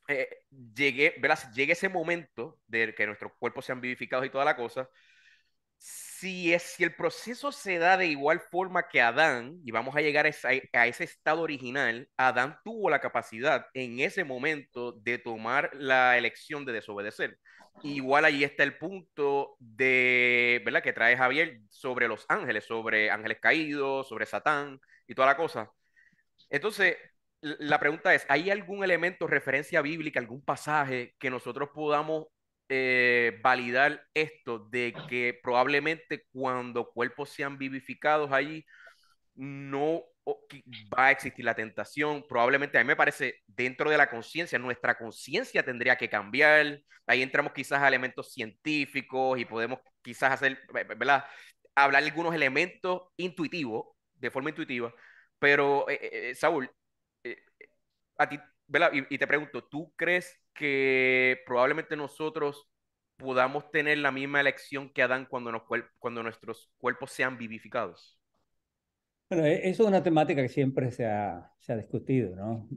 ¿verdad? Llegue ese momento de que nuestros cuerpos sean vivificados y toda la cosa, si el proceso se da de igual forma que Adán, y vamos a llegar a ese estado original, Adán tuvo la capacidad en ese momento de tomar la elección de desobedecer. Igual ahí está el punto de, ¿verdad? Que trae Javier sobre ángeles caídos, sobre Satán y toda la cosa. Entonces, la pregunta es, ¿hay algún elemento, referencia bíblica, algún pasaje que nosotros podamos validar esto de que probablemente cuando cuerpos sean vivificados allí no va a existir la tentación? Probablemente a mí me parece dentro de la conciencia, nuestra conciencia tendría que cambiar. Ahí entramos quizás a elementos científicos y podemos quizás hacer, ¿verdad? Hablar de algunos elementos intuitivos, de forma intuitiva. Pero, Saúl, eh, a ti, ¿verdad? Y te pregunto, ¿tú crees que probablemente nosotros podamos tener la misma elección que Adán cuando nuestros cuerpos sean vivificados? Bueno, eso es una temática que siempre se ha discutido, ¿no?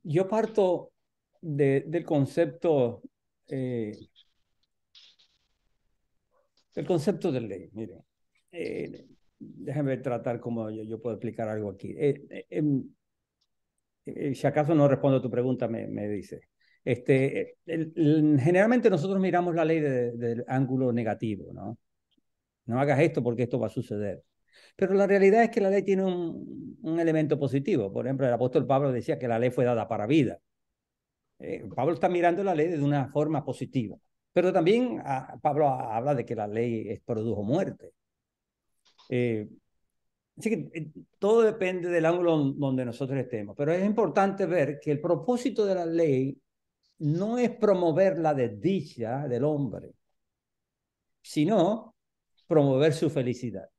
Yo parto eh, del concepto de ley. Mire, déjame tratar cómo yo puedo explicar algo aquí. Si acaso no respondo a tu pregunta, me dice. Generalmente nosotros miramos la ley del ángulo negativo, ¿no? No hagas esto porque esto va a suceder. Pero la realidad es que la ley tiene un elemento positivo. Por ejemplo, el apóstol Pablo decía que la ley fue dada para vida. Pablo está mirando la ley de una forma positiva. Pero también Pablo habla de que la ley produjo muerte. Eh, Así que todo depende del ángulo donde nosotros estemos. Pero es importante ver que el propósito de la ley no es promover la desdicha del hombre, sino promover su felicidad.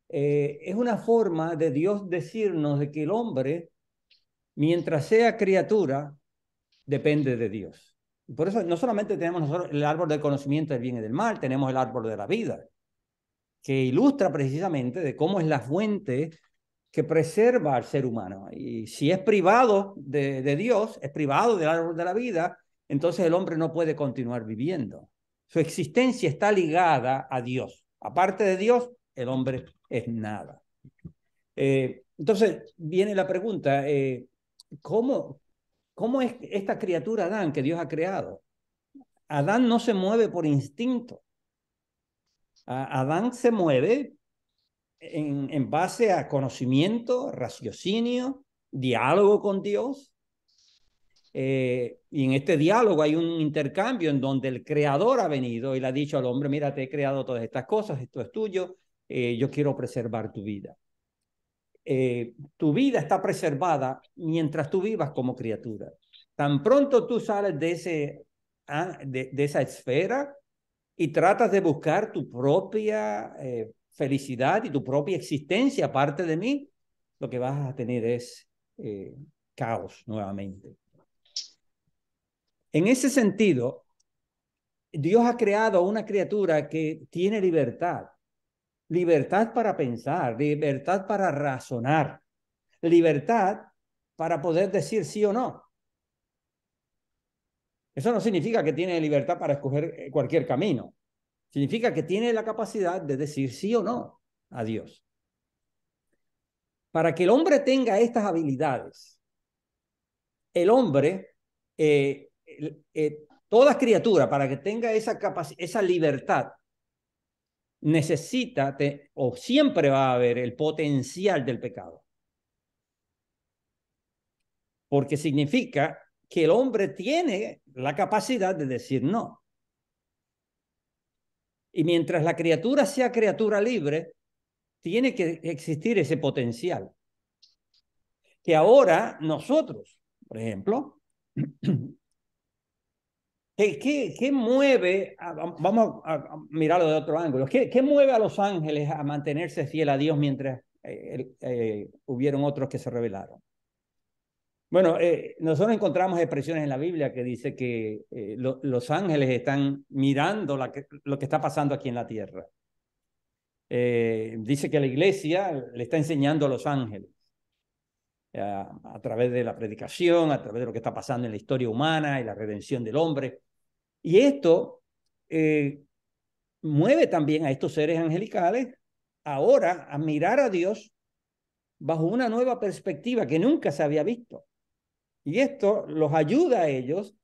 Es una forma de Dios decirnos de que el hombre, mientras sea criatura, depende de Dios. Por eso no solamente tenemos nosotros el árbol del conocimiento del bien y del mal, tenemos el árbol de la vida, que ilustra precisamente de cómo es la fuente que preserva al ser humano. Y si es privado de Dios, es privado del árbol de la vida, entonces el hombre no puede continuar viviendo. Su existencia está ligada a Dios. Aparte de Dios, el hombre es nada. Entonces viene la pregunta, ¿cómo es esta criatura Adán que Dios ha creado? Adán no se mueve por instinto. Adán se mueve en base a conocimiento, raciocinio, diálogo con Dios. Y en este diálogo hay un intercambio en donde el creador ha venido y le ha dicho al hombre, mira, te he creado todas estas cosas, esto es tuyo, yo quiero preservar tu vida. Tu vida está preservada mientras tú vivas como criatura. Tan pronto tú sales de esa esfera y tratas de buscar tu propia felicidad y tu propia existencia aparte de mí, lo que vas a tener es caos nuevamente. En ese sentido, Dios ha creado una criatura que tiene libertad. Libertad para pensar, libertad para razonar, libertad para poder decir sí o no. Eso no significa que tiene libertad para escoger cualquier camino. Significa que tiene la capacidad de decir sí o no a Dios. Para que el hombre tenga estas habilidades, el hombre, toda criatura, para que tenga esa libertad, necesita o siempre va a haber el potencial del pecado. Porque significa que el hombre tiene la capacidad de decir no. Y mientras la criatura sea criatura libre, tiene que existir ese potencial. Que ahora nosotros, por ejemplo, ¿qué mueve? Vamos a mirarlo de otro ángulo. ¿Qué mueve a los ángeles a mantenerse fiel a Dios mientras hubieron otros que se rebelaron? Bueno, nosotros encontramos expresiones en la Biblia que dice que los ángeles están mirando lo que está pasando aquí en la tierra. Dice que la iglesia le está enseñando a los ángeles a través de la predicación, a través de lo que está pasando en la historia humana y la redención del hombre. Y esto mueve también a estos seres angelicales ahora a mirar a Dios bajo una nueva perspectiva que nunca se había visto. Y esto los ayuda a ellos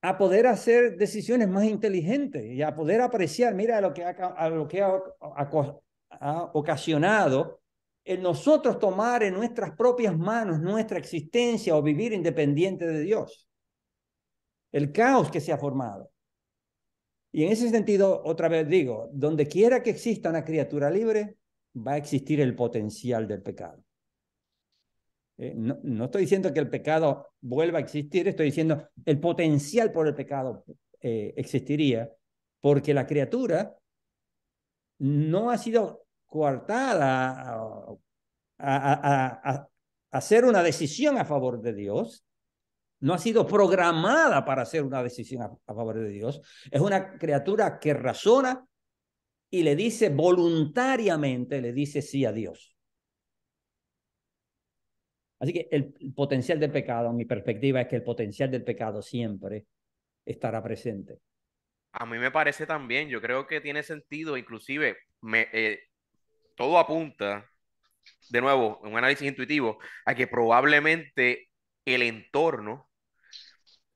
a poder hacer decisiones más inteligentes y a poder apreciar, mira, lo que ha ocasionado en nosotros tomar en nuestras propias manos nuestra existencia o vivir independiente de Dios. El caos que se ha formado. Y en ese sentido, otra vez digo, donde quiera que exista una criatura libre, va a existir el potencial del pecado. No estoy diciendo que el pecado vuelva a existir, estoy diciendo el potencial por el pecado existiría, porque la criatura no ha sido coartada a hacer una decisión a favor de Dios, no ha sido programada para hacer una decisión a favor de Dios, es una criatura que razona y le dice voluntariamente, le dice sí a Dios. Así que el potencial del pecado, en mi perspectiva, es que el potencial del pecado siempre estará presente. A mí me parece también, yo creo que tiene sentido, inclusive todo apunta, de nuevo, un análisis intuitivo, a que probablemente el entorno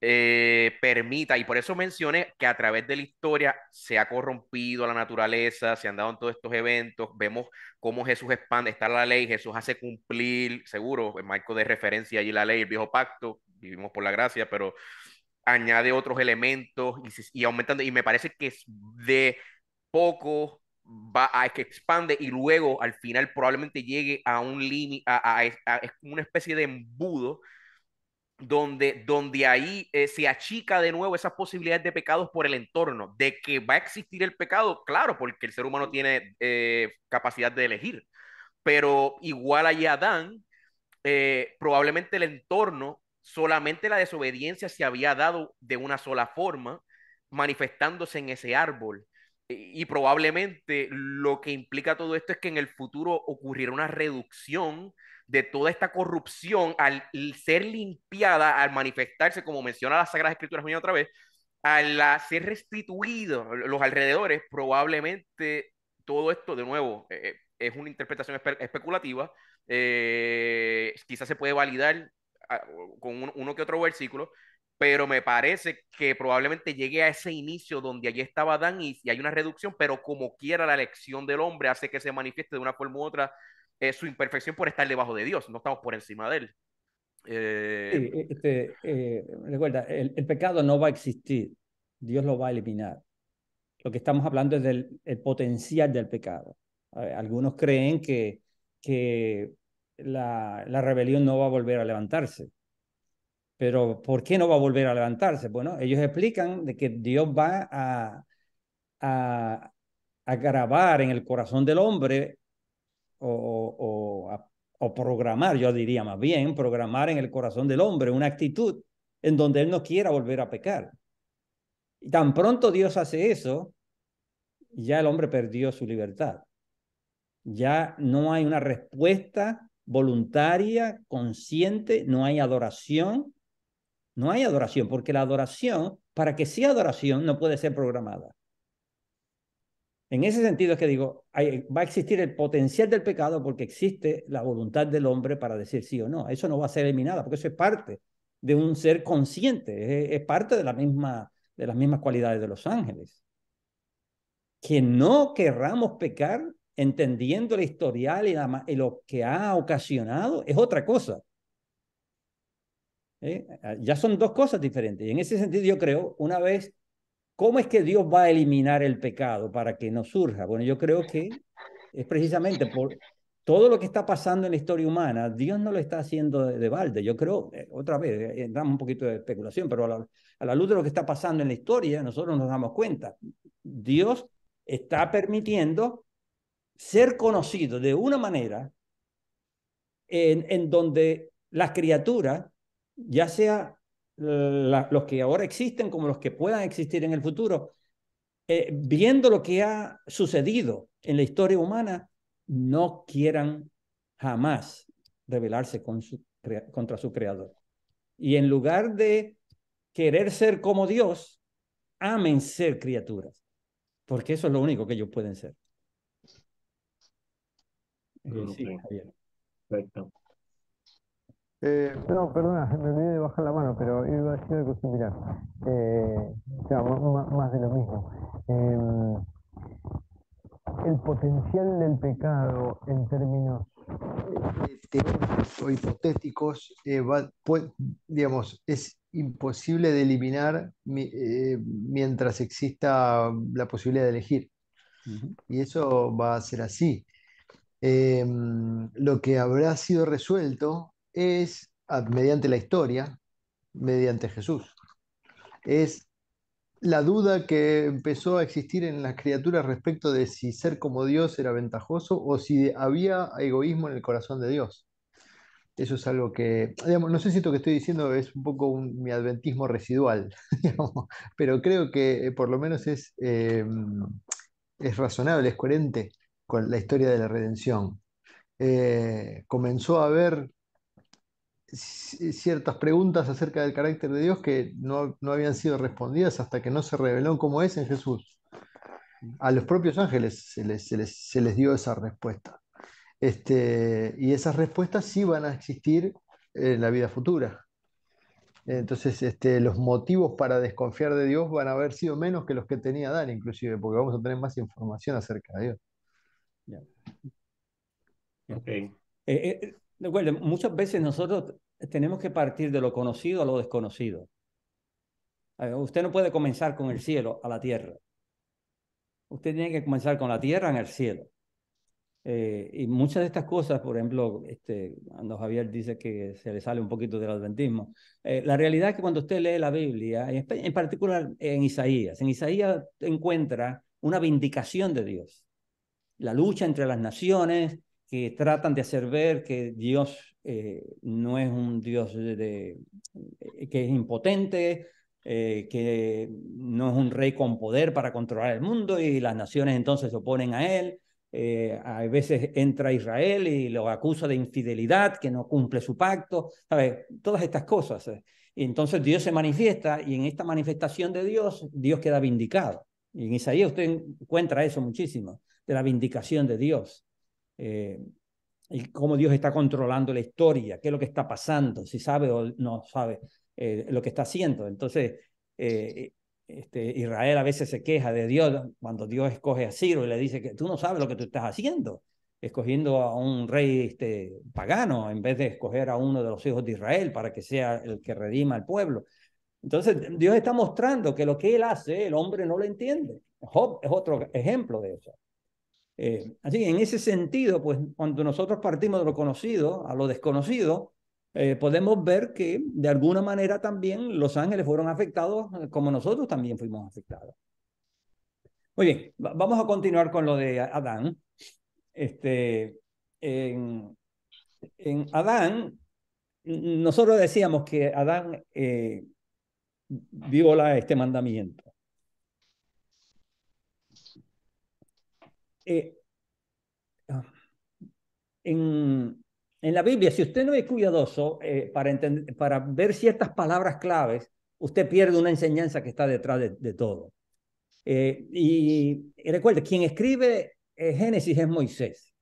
permita, y por eso mencioné que a través de la historia se ha corrompido la naturaleza, se han dado en todos estos eventos, vemos cómo Jesús expande, está la ley, Jesús hace cumplir, seguro, el marco de referencia allí la ley, el viejo pacto, vivimos por la gracia, pero añade otros elementos y aumentando, y me parece que es de poco va a que expande y luego al final probablemente llegue a un límite, es como una especie de embudo donde ahí se achica de nuevo esas posibilidades de pecados por el entorno, de que va a existir el pecado, claro, porque el ser humano tiene capacidad de elegir, pero igual allá Adán, probablemente el entorno solamente la desobediencia se había dado de una sola forma, manifestándose en ese árbol. Y probablemente lo que implica todo esto es que en el futuro ocurriera una reducción de toda esta corrupción al ser limpiada, al manifestarse, como menciona las Sagradas Escrituras una y otra vez, al ser restituidos los alrededores, probablemente todo esto, de nuevo, es una interpretación especulativa, quizás se puede validar con uno que otro versículo, pero me parece que probablemente llegue a ese inicio donde allí estaba Adán y hay una reducción, pero como quiera la elección del hombre hace que se manifieste de una forma u otra su imperfección por estar debajo de Dios, no estamos por encima de él. Sí, recuerda, el pecado no va a existir, Dios lo va a eliminar. Lo que estamos hablando es del el potencial del pecado. Algunos creen que la rebelión no va a volver a levantarse. Pero ¿por qué no va a volver a levantarse? Bueno, ellos explican de que Dios va a, a grabar en el corazón del hombre o programar, yo diría más bien, programar en el corazón del hombre una actitud en donde él no quiera volver a pecar. Y tan pronto Dios hace eso, ya el hombre perdió su libertad. Ya no hay una respuesta voluntaria, consciente, no hay adoración. No hay adoración, porque la adoración, para que sea adoración, no puede ser programada. En ese sentido es que digo, va a existir el potencial del pecado porque existe la voluntad del hombre para decir sí o no. Eso no va a ser eliminado, porque eso es parte de un ser consciente, es parte de de las mismas cualidades de los ángeles. Que no querramos pecar entendiendo el historial y lo que ha ocasionado es otra cosa. Ya son dos cosas diferentes. Y en ese sentido yo creo, una vez, ¿cómo es que Dios va a eliminar el pecado para que no surja? Bueno, yo creo que es precisamente por todo lo que está pasando en la historia humana, Dios no lo está haciendo de balde. Yo creo, otra vez, entramos un poquito de especulación, pero a la luz de lo que está pasando en la historia, nosotros nos damos cuenta. Dios está permitiendo ser conocido de una manera en donde las criaturas, ya sea los que ahora existen como los que puedan existir en el futuro, viendo lo que ha sucedido en la historia humana, no quieran jamás rebelarse contra su creador. Y en lugar de querer ser como Dios, amen ser criaturas, porque eso es lo único que ellos pueden ser. Sí, Ok, Javier. perfecto. No, perdona, me olvidé de bajar la mano, pero iba a decir algo similar. O sea, más de lo mismo. El potencial del pecado en términos teóricos o hipotéticos, digamos, es imposible de eliminar mientras exista la posibilidad de elegir. Y eso va a ser así. Lo que habrá sido resuelto es, mediante la historia, mediante Jesús, es la duda que empezó a existir en las criaturas respecto de si ser como Dios era ventajoso o si había egoísmo en el corazón de Dios. Eso es algo que, digamos, no sé si esto que estoy diciendo es un poco mi adventismo residual, digamos, pero creo que por lo menos es razonable, es coherente con la historia de la redención. Comenzó a haber ciertas preguntas acerca del carácter de Dios que no habían sido respondidas hasta que no se reveló cómo es en Jesús. A los propios ángeles se les dio esa respuesta. Y esas respuestas sí van a existir en la vida futura. Entonces, los motivos para desconfiar de Dios van a haber sido menos que los que tenía Adán, inclusive, porque vamos a tener más información acerca de Dios. Yeah. Ok. Recuerden, muchas veces nosotros tenemos que partir de lo conocido a lo desconocido. Usted no puede comenzar con el cielo a la tierra. Usted tiene que comenzar con la tierra en el cielo. Y muchas de estas cosas, por ejemplo, cuando Javier dice que se le sale un poquito del adventismo, la realidad es que cuando usted lee la Biblia, en particular en Isaías encuentra una vindicación de Dios. La lucha entre las naciones que tratan de hacer ver que Dios no es un Dios que es impotente, que no es un rey con poder para controlar el mundo y las naciones entonces se oponen a él. A veces entra Israel y lo acusa de infidelidad, que no cumple su pacto, ¿sabes? Todas estas cosas. Y entonces Dios se manifiesta y en esta manifestación de Dios, Dios queda vindicado. Y en Isaías usted encuentra eso muchísimo, de la vindicación de Dios. Y cómo Dios está controlando la historia, qué es lo que está pasando, si sabe o no sabe lo que está haciendo. Entonces, Israel a veces se queja de Dios cuando Dios escoge a Ciro y le dice que tú no sabes lo que tú estás haciendo, escogiendo a un rey pagano en vez de escoger a uno de los hijos de Israel para que sea el que redima al pueblo. Entonces, Dios está mostrando que lo que él hace, el hombre no lo entiende. Job es otro ejemplo de eso. Así que en ese sentido, pues cuando nosotros partimos de lo conocido a lo desconocido, podemos ver que de alguna manera también los ángeles fueron afectados como nosotros también fuimos afectados. Muy bien, vamos a continuar con lo de Adán. En Adán, nosotros decíamos que Adán viola este mandamiento. En la Biblia, si usted no es cuidadoso para ver ciertas palabras claves, usted pierde una enseñanza que está detrás de todo. Y recuerde, quien escribe Génesis es Moisés.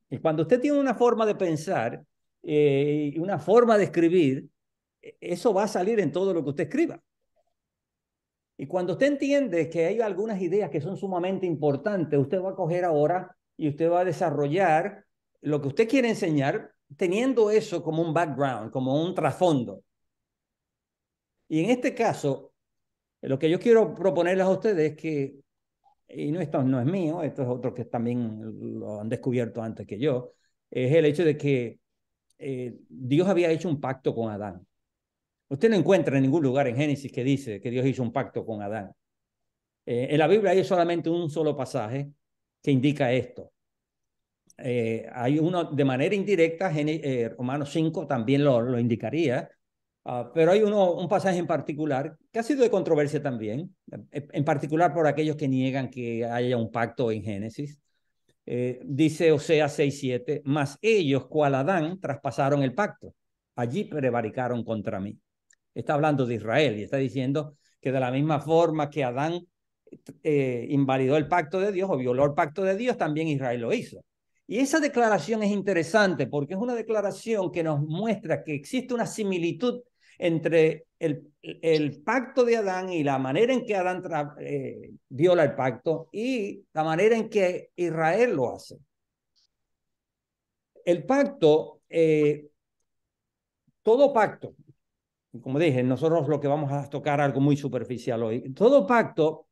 Y cuando usted tiene una forma de pensar y una forma de escribir, eso va a salir en todo lo que usted escriba. Y cuando usted entiende que hay algunas ideas que son sumamente importantes, usted va a coger ahora y usted va a desarrollar lo que usted quiere enseñar, teniendo eso como un background, como un trasfondo. Y en este caso, lo que yo quiero proponerles a ustedes es que, y esto no es mío, esto es otro que también lo han descubierto antes que yo, es el hecho de que Dios había hecho un pacto con Adán. Usted no encuentra en ningún lugar en Génesis que dice que Dios hizo un pacto con Adán. En la Biblia hay solamente un solo pasaje que indica esto. Hay uno de manera indirecta, Romanos 5 también lo indicaría, pero hay un pasaje en particular que ha sido de controversia también, en particular por aquellos que niegan que haya un pacto en Génesis. Dice Oseas 6:7, mas ellos, cual Adán, traspasaron el pacto, allí prevaricaron contra mí. Está hablando de Israel y está diciendo que de la misma forma que Adán invalidó el pacto de Dios o violó el pacto de Dios, también Israel lo hizo. Y esa declaración es interesante porque es una declaración que nos muestra que existe una similitud entre el pacto de Adán y la manera en que Adán viola el pacto y la manera en que Israel lo hace. El pacto, todo pacto, como dije, nosotros lo que vamos a tocar algo muy superficial hoy, todo pacto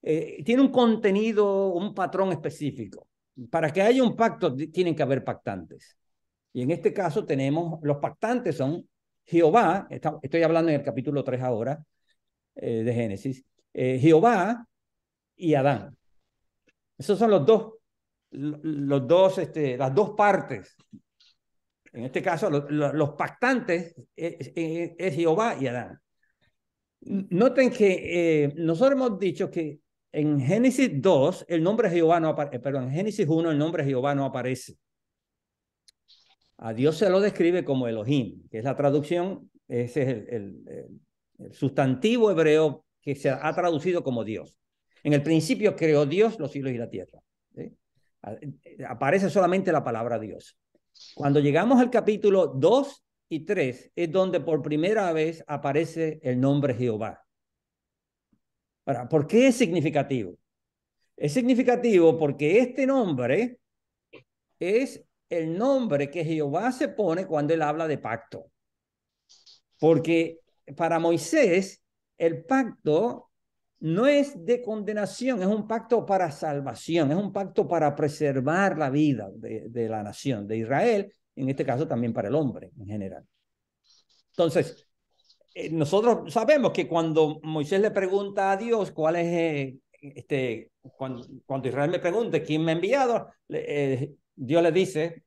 tiene un contenido, un patrón específico. Para que haya un pacto, tienen que haber pactantes. Y en este caso tenemos, los pactantes son Jehová, estoy hablando en el capítulo 3 ahora, de Génesis, Jehová y Adán. Esos son las dos partes. En este caso, los pactantes es Jehová y Adán. Noten que nosotros hemos dicho que en Génesis 2 el nombre Jehová no aparece, perdón, en Génesis 1 el nombre Jehová no aparece. A Dios se lo describe como Elohim, que es la traducción, ese es el sustantivo hebreo que se ha traducido como Dios. En el principio creó Dios los cielos y la tierra. ¿Sí? Aparece solamente la palabra Dios. Cuando llegamos al capítulo 2 y 3 es donde por primera vez aparece el nombre Jehová. Ahora, ¿por qué es significativo? Es significativo porque este nombre es el nombre que Jehová se pone cuando él habla de pacto. Porque para Moisés el pacto no es de condenación, es un pacto para salvación, es un pacto para preservar la vida de la nación, de Israel, en este caso también para el hombre en general. Entonces, nosotros sabemos que cuando Moisés le pregunta a Dios cuál es, cuando Israel me pregunte quién me ha enviado, Dios le dice,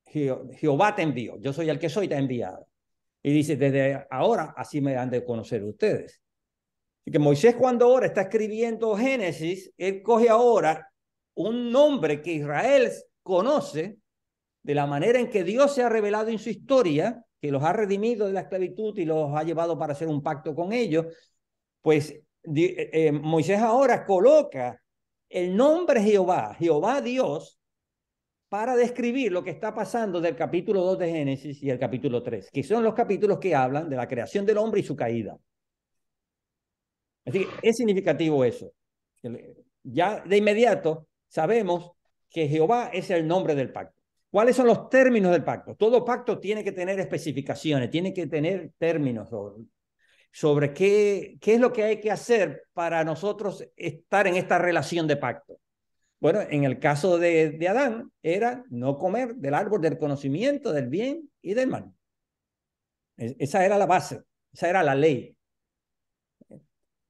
Jehová te envió, yo soy el que soy, te ha enviado. Y dice, desde ahora así me han de conocer ustedes. Y que Moisés cuando ahora está escribiendo Génesis, él coge ahora un nombre que Israel conoce de la manera en que Dios se ha revelado en su historia, que los ha redimido de la esclavitud y los ha llevado para hacer un pacto con ellos, pues Moisés ahora coloca el nombre Jehová, Jehová Dios, para describir lo que está pasando del capítulo 2 de Génesis y el capítulo 3, que son los capítulos que hablan de la creación del hombre y su caída. Así que es significativo eso. Ya de inmediato sabemos que Jehová es el nombre del pacto. ¿Cuáles son los términos del pacto? Todo pacto tiene que tener especificaciones, tiene que tener términos sobre qué es lo que hay que hacer para nosotros estar en esta relación de pacto. Bueno, en el caso de Adán era no comer del árbol del conocimiento del bien y del mal. Esa era la base, esa era la ley.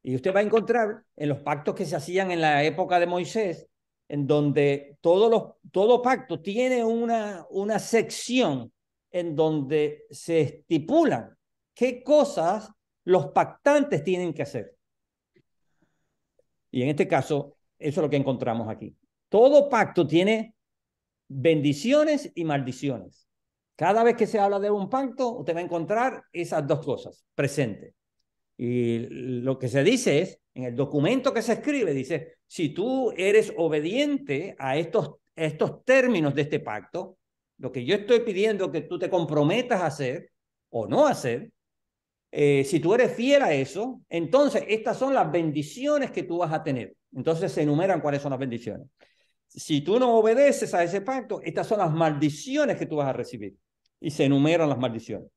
Y usted va a encontrar en los pactos que se hacían en la época de Moisés, en donde todo pacto tiene una sección en donde se estipulan qué cosas los pactantes tienen que hacer. Y en este caso, eso es lo que encontramos aquí. Todo pacto tiene bendiciones y maldiciones. Cada vez que se habla de un pacto, usted va a encontrar esas dos cosas presentes. Y lo que se dice es, en el documento que se escribe, dice, si tú eres obediente a estos términos de este pacto, lo que yo estoy pidiendo que tú te comprometas a hacer o no hacer, si tú eres fiel a eso, entonces estas son las bendiciones que tú vas a tener. Entonces se enumeran cuáles son las bendiciones. Si tú no obedeces a ese pacto, estas son las maldiciones que tú vas a recibir. Y se enumeran las maldiciones.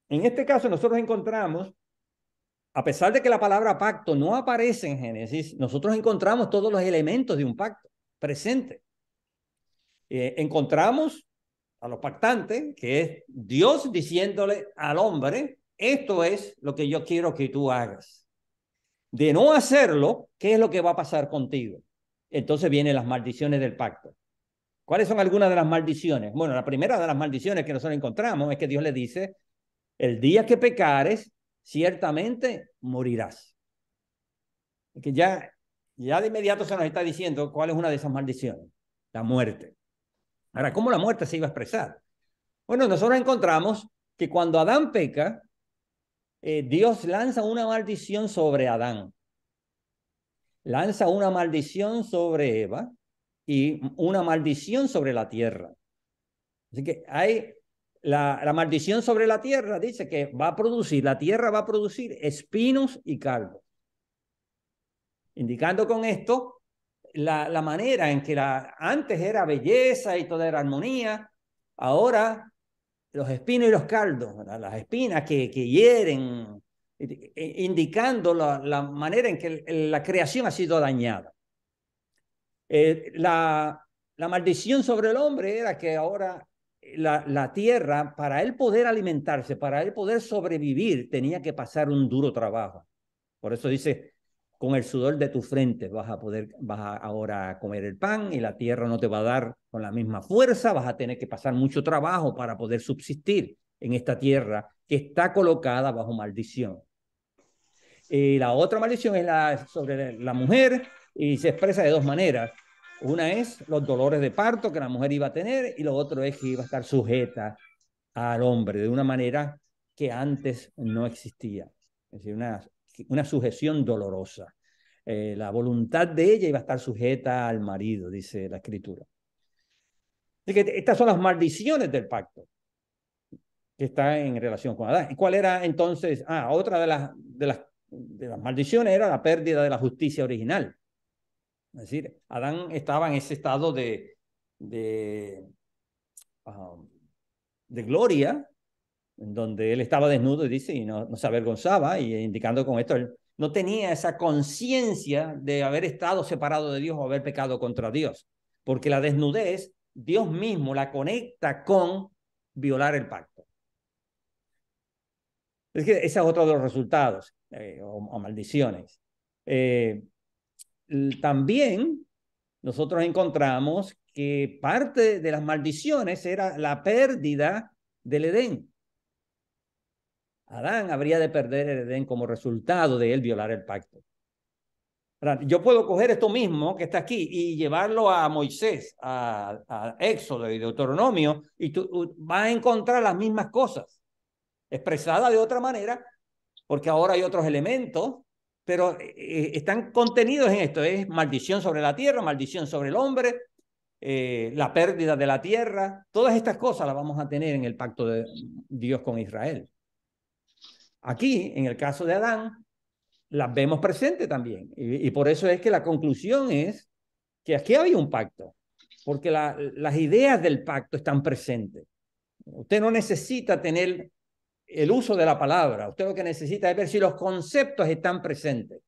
En este caso nosotros encontramos, a pesar de que la palabra pacto no aparece en Génesis, nosotros encontramos todos los elementos de un pacto presentes. Encontramos a los pactantes, que es Dios diciéndole al hombre, esto es lo que yo quiero que tú hagas. De no hacerlo, ¿qué es lo que va a pasar contigo? Entonces vienen las maldiciones del pacto. ¿Cuáles son algunas de las maldiciones? Bueno, la primera de las maldiciones que nosotros encontramos es que Dios le dice, el día que pecares, ciertamente morirás. Que ya de inmediato se nos está diciendo cuál es una de esas maldiciones, la muerte. Ahora, ¿cómo la muerte se iba a expresar? Bueno, nosotros encontramos que cuando Adán peca, Dios lanza una maldición sobre Adán, lanza una maldición sobre Eva y una maldición sobre la tierra. Así que hay la maldición sobre la tierra, dice que la tierra va a producir espinos y calvos. Indicando con esto la manera en que antes era belleza y toda era armonía, ahora los espinos y los caldos, las espinas que hieren, indicando la manera en que la creación ha sido dañada. La maldición sobre el hombre era que ahora la tierra, para él poder alimentarse, para él poder sobrevivir, tenía que pasar un duro trabajo. Por eso dice, con el sudor de tu frente vas ahora a comer el pan y la tierra no te va a dar con la misma fuerza, vas a tener que pasar mucho trabajo para poder subsistir en esta tierra que está colocada bajo maldición. La otra maldición es sobre la mujer y se expresa de dos maneras. Una es los dolores de parto que la mujer iba a tener y lo otro es que iba a estar sujeta al hombre de una manera que antes no existía. Es decir, una sujeción dolorosa. La voluntad de ella iba a estar sujeta al marido, dice la Escritura. Así que estas son las maldiciones del pacto que está en relación con Adán. ¿Y cuál era entonces? Otra de las maldiciones era la pérdida de la justicia original. Es decir, Adán estaba en ese estado de gloria, en donde él estaba desnudo y dice, y no se avergonzaba, y indicando con esto, él no tenía esa conciencia de haber estado separado de Dios o haber pecado contra Dios, porque la desnudez, Dios mismo la conecta con violar el pacto. Es que ese es otro de los resultados, o maldiciones. También nosotros encontramos que parte de las maldiciones era la pérdida del Edén. Adán habría de perder el Edén como resultado de él violar el pacto. Ahora, yo puedo coger esto mismo que está aquí y llevarlo a Moisés, a Éxodo y Deuteronomio, y tú vas a encontrar las mismas cosas, expresadas de otra manera, porque ahora hay otros elementos, pero están contenidos en esto. Es maldición sobre la tierra, maldición sobre el hombre, la pérdida de la tierra. Todas estas cosas las vamos a tener en el pacto de Dios con Israel. Aquí, en el caso de Adán, las vemos presentes también. Y por eso es que la conclusión es que aquí había un pacto, porque las ideas del pacto están presentes. Usted no necesita tener el uso de la palabra, usted lo que necesita es ver si los conceptos están presentes.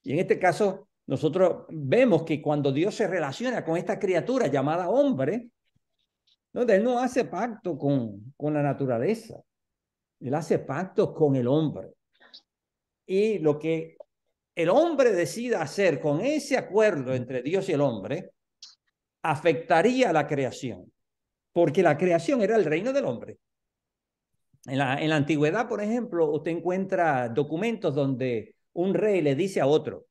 Y en este caso, nosotros vemos que cuando Dios se relaciona con esta criatura llamada hombre, ¿no? Él no hace pacto con la naturaleza, él hace pacto con el hombre. Y lo que el hombre decida hacer con ese acuerdo entre Dios y el hombre, afectaría a la creación, porque la creación era el reino del hombre. En la antigüedad, por ejemplo, usted encuentra documentos donde un rey le dice a otro,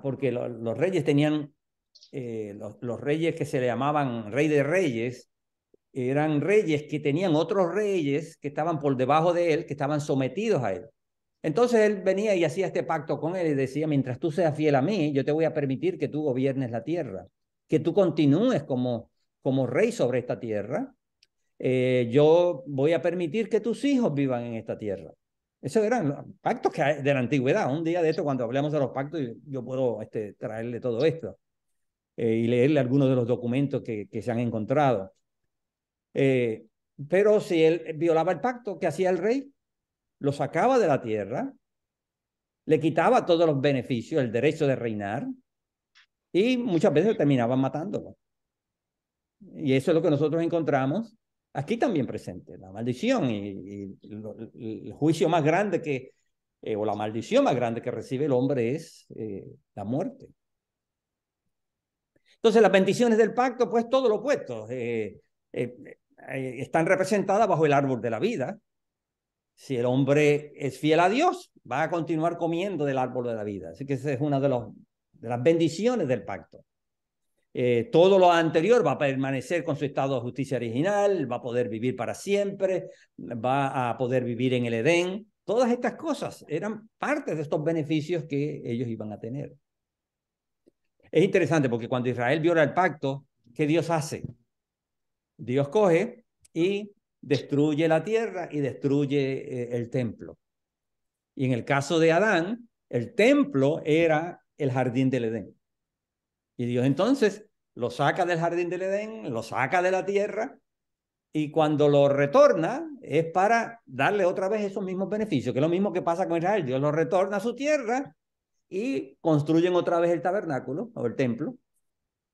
porque los reyes tenían, los reyes que se le llamaban rey de reyes, eran reyes que tenían otros reyes que estaban por debajo de él, que estaban sometidos a él. Entonces él venía y hacía este pacto con él y decía, mientras tú seas fiel a mí, yo te voy a permitir que tú gobiernes la tierra, que tú continúes como rey sobre esta tierra. Yo voy a permitir que tus hijos vivan en esta tierra. Esos eran pactos de la antigüedad. Un día de esto, cuando hablemos de los pactos, yo puedo traerle todo esto y leerle algunos de los documentos que se han encontrado. Pero si él violaba el pacto, ¿qué hacía el rey? Lo sacaba de la tierra, le quitaba todos los beneficios, el derecho de reinar, y muchas veces terminaban matándolo. Y eso es lo que nosotros encontramos aquí también presente, la maldición y el juicio más grande o la maldición más grande que recibe el hombre es la muerte. Entonces las bendiciones del pacto, pues todo lo opuesto, están representadas bajo el árbol de la vida. Si el hombre es fiel a Dios, va a continuar comiendo del árbol de la vida. Así que esa es una de las bendiciones del pacto. Todo lo anterior va a permanecer con su estado de justicia original, va a poder vivir para siempre, va a poder vivir en el Edén. Todas estas cosas eran parte de estos beneficios que ellos iban a tener. Es interesante porque cuando Israel viola el pacto, ¿qué Dios hace? Dios coge y destruye la tierra y destruye el templo. Y en el caso de Adán, el templo era el jardín del Edén. Y Dios entonces lo saca del jardín del Edén, lo saca de la tierra, y cuando lo retorna es para darle otra vez esos mismos beneficios, que es lo mismo que pasa con Israel. Dios lo retorna a su tierra y construyen otra vez el tabernáculo o el templo,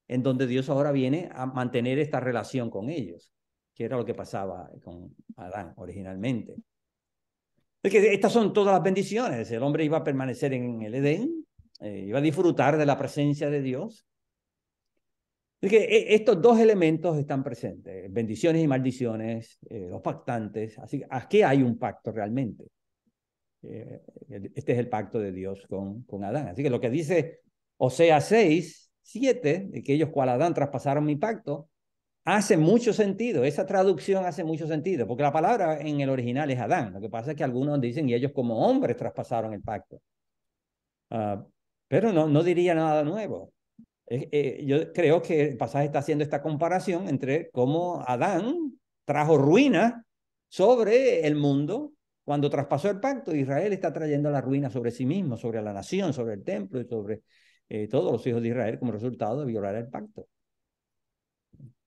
en donde Dios ahora viene a mantener esta relación con ellos, que era lo que pasaba con Adán originalmente. Es que estas son todas las bendiciones. El hombre iba a permanecer en el Edén, iba a disfrutar de la presencia de Dios. Es que estos dos elementos están presentes, bendiciones y maldiciones, los pactantes. Así que aquí hay un pacto realmente. Este es el pacto de Dios con Adán. Así que lo que dice Oseas 6:7, de que ellos cual Adán traspasaron mi pacto, hace mucho sentido. Esa traducción hace mucho sentido, porque la palabra en el original es Adán. Lo que pasa es que algunos dicen, y ellos como hombres traspasaron el pacto. Pero no diría nada nuevo. Yo creo que el pasaje está haciendo esta comparación entre cómo Adán trajo ruina sobre el mundo cuando traspasó el pacto. Israel está trayendo la ruina sobre sí mismo, sobre la nación, sobre el templo y sobre todos los hijos de Israel como resultado de violar el pacto.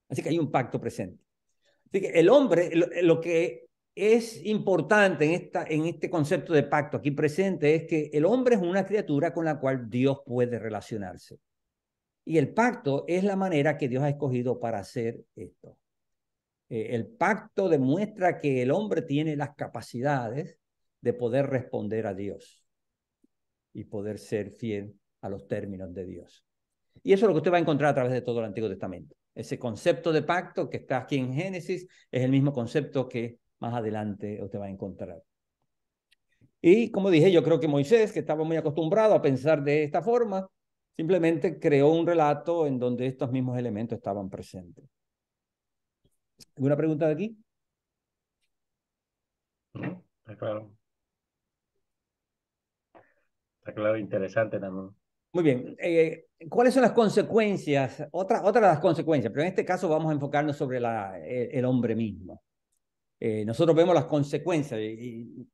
Así que hay un pacto presente. Así que el hombre, lo que es importante en este concepto de pacto aquí presente es que el hombre es una criatura con la cual Dios puede relacionarse. Y el pacto es la manera que Dios ha escogido para hacer esto. El pacto demuestra que el hombre tiene las capacidades de poder responder a Dios y poder ser fiel a los términos de Dios. Y eso es lo que usted va a encontrar a través de todo el Antiguo Testamento. Ese concepto de pacto que está aquí en Génesis es el mismo concepto que más adelante usted va a encontrar. Y como dije, yo creo que Moisés, que estaba muy acostumbrado a pensar de esta forma, simplemente creó un relato en donde estos mismos elementos estaban presentes. ¿Alguna pregunta de aquí? Está claro. Está claro, interesante también. Muy bien. ¿Cuáles son las consecuencias? Otra de las consecuencias, pero en este caso vamos a enfocarnos sobre el hombre mismo. Nosotros vemos las consecuencias y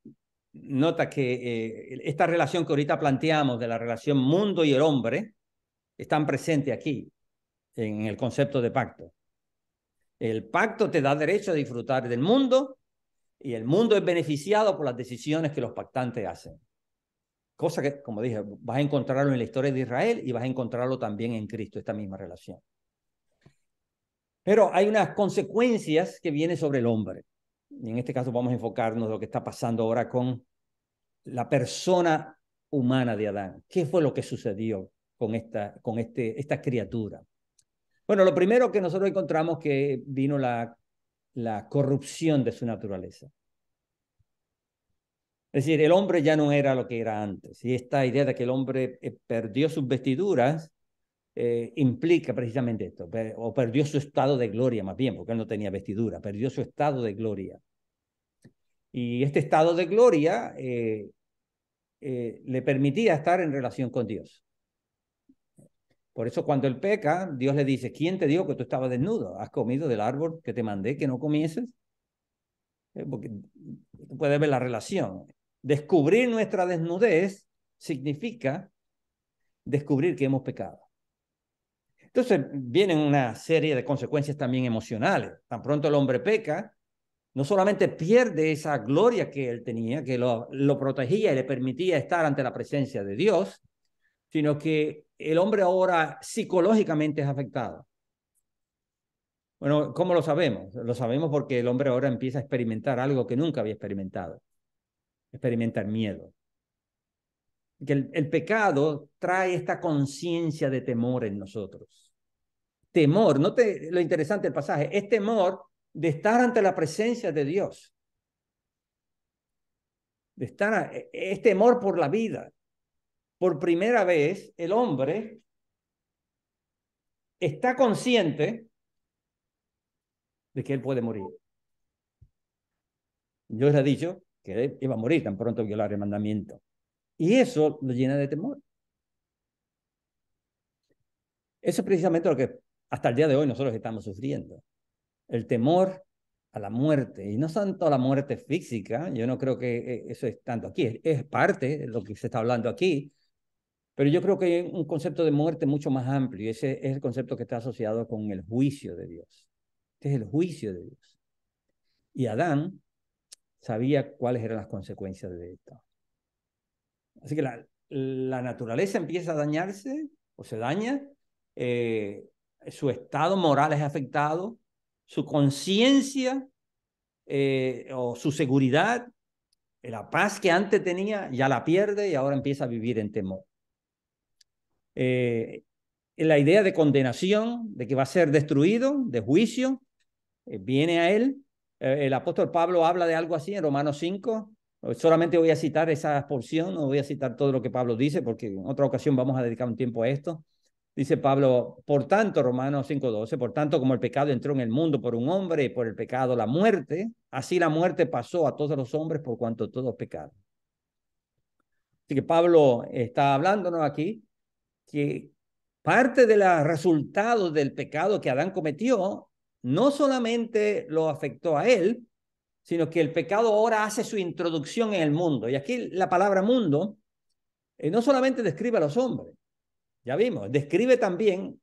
nota que esta relación que ahorita planteamos de la relación mundo y el hombre están presentes aquí en el concepto de pacto. El pacto te da derecho a disfrutar del mundo y el mundo es beneficiado por las decisiones que los pactantes hacen. Cosa que, como dije, vas a encontrarlo en la historia de Israel y vas a encontrarlo también en Cristo, esta misma relación. Pero hay unas consecuencias que vienen sobre el hombre. Y en este caso vamos a enfocarnos en lo que está pasando ahora con la persona humana de Adán. ¿Qué fue lo que sucedió con esta criatura? Bueno, lo primero que nosotros encontramos que vino la corrupción de su naturaleza. Es decir, el hombre ya no era lo que era antes. Y esta idea de que el hombre perdió sus vestiduras implica precisamente esto, o perdió su estado de gloria más bien, porque él no tenía vestidura, perdió su estado de gloria. Y este estado de gloria le permitía estar en relación con Dios. Por eso cuando él peca, Dios le dice, ¿quién te dijo que tú estabas desnudo? ¿Has comido del árbol que te mandé que no comieses? Porque puedes ver la relación. Descubrir nuestra desnudez significa descubrir que hemos pecado. Entonces vienen una serie de consecuencias también emocionales. Tan pronto el hombre peca, no solamente pierde esa gloria que él tenía, que lo protegía y le permitía estar ante la presencia de Dios, sino que el hombre ahora psicológicamente es afectado. Bueno, ¿cómo lo sabemos? Lo sabemos porque el hombre ahora empieza a experimentar algo que nunca había experimentado. Experimentar miedo. Que el pecado trae esta conciencia de temor en nosotros. Temor, note lo interesante del pasaje, es temor de estar ante la presencia de Dios. Es temor por la vida. Por primera vez, el hombre está consciente de que él puede morir. Dios le ha dicho que él iba a morir tan pronto violar el mandamiento. Y eso lo llena de temor. Eso es precisamente lo que hasta el día de hoy nosotros estamos sufriendo. El temor a la muerte. Y no tanto a la muerte física. Yo no creo que eso es tanto aquí. Es parte de lo que se está hablando aquí. Pero yo creo que hay un concepto de muerte mucho más amplio. Y ese es el concepto que está asociado con el juicio de Dios. Este es el juicio de Dios. Y Adán sabía cuáles eran las consecuencias de esto. Así que la naturaleza empieza a dañarse o se daña, su estado moral es afectado, su conciencia o su seguridad, la paz que antes tenía, ya la pierde y ahora empieza a vivir en temor. La idea de condenación, de que va a ser destruido, de juicio, viene a él. El apóstol Pablo habla de algo así en Romanos 5. Solamente voy a citar esa porción, no voy a citar todo lo que Pablo dice, porque en otra ocasión vamos a dedicar un tiempo a esto. Dice Pablo, por tanto, Romanos 5:12, por tanto, como el pecado entró en el mundo por un hombre y por el pecado la muerte, así la muerte pasó a todos los hombres por cuanto todos pecaron. Así que Pablo está hablándonos aquí que parte de los resultados del pecado que Adán cometió no solamente lo afectó a él, sino que el pecado ahora hace su introducción en el mundo. Y aquí la palabra mundo no solamente describe a los hombres, ya vimos, describe también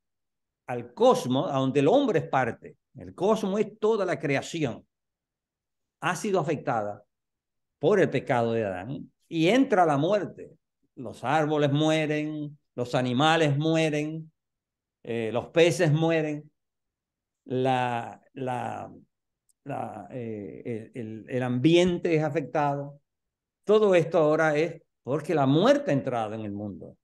al cosmos, a donde el hombre es parte. El cosmos es toda la creación. Ha sido afectada por el pecado de Adán y entra la muerte. Los árboles mueren, los animales mueren, los peces mueren, el ambiente es afectado. Todo esto ahora es porque la muerte ha entrado en el mundo.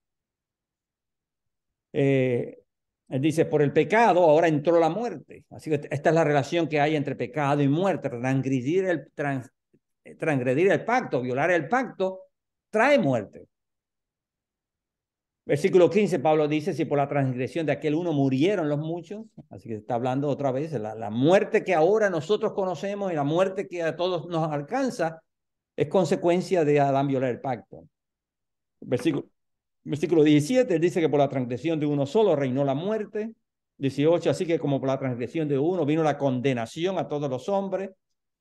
Él dice, por el pecado ahora entró la muerte. Así que esta es la relación que hay entre pecado y muerte. Transgredir el pacto, violar el pacto, trae muerte. Versículo 15, Pablo dice, si por la transgresión de aquel uno murieron los muchos, así que está hablando otra vez, la muerte que ahora nosotros conocemos y la muerte que a todos nos alcanza es consecuencia de Adán violar el pacto. Versículo 17 dice que por la transgresión de uno solo reinó la muerte. 18, así que como por la transgresión de uno vino la condenación a todos los hombres.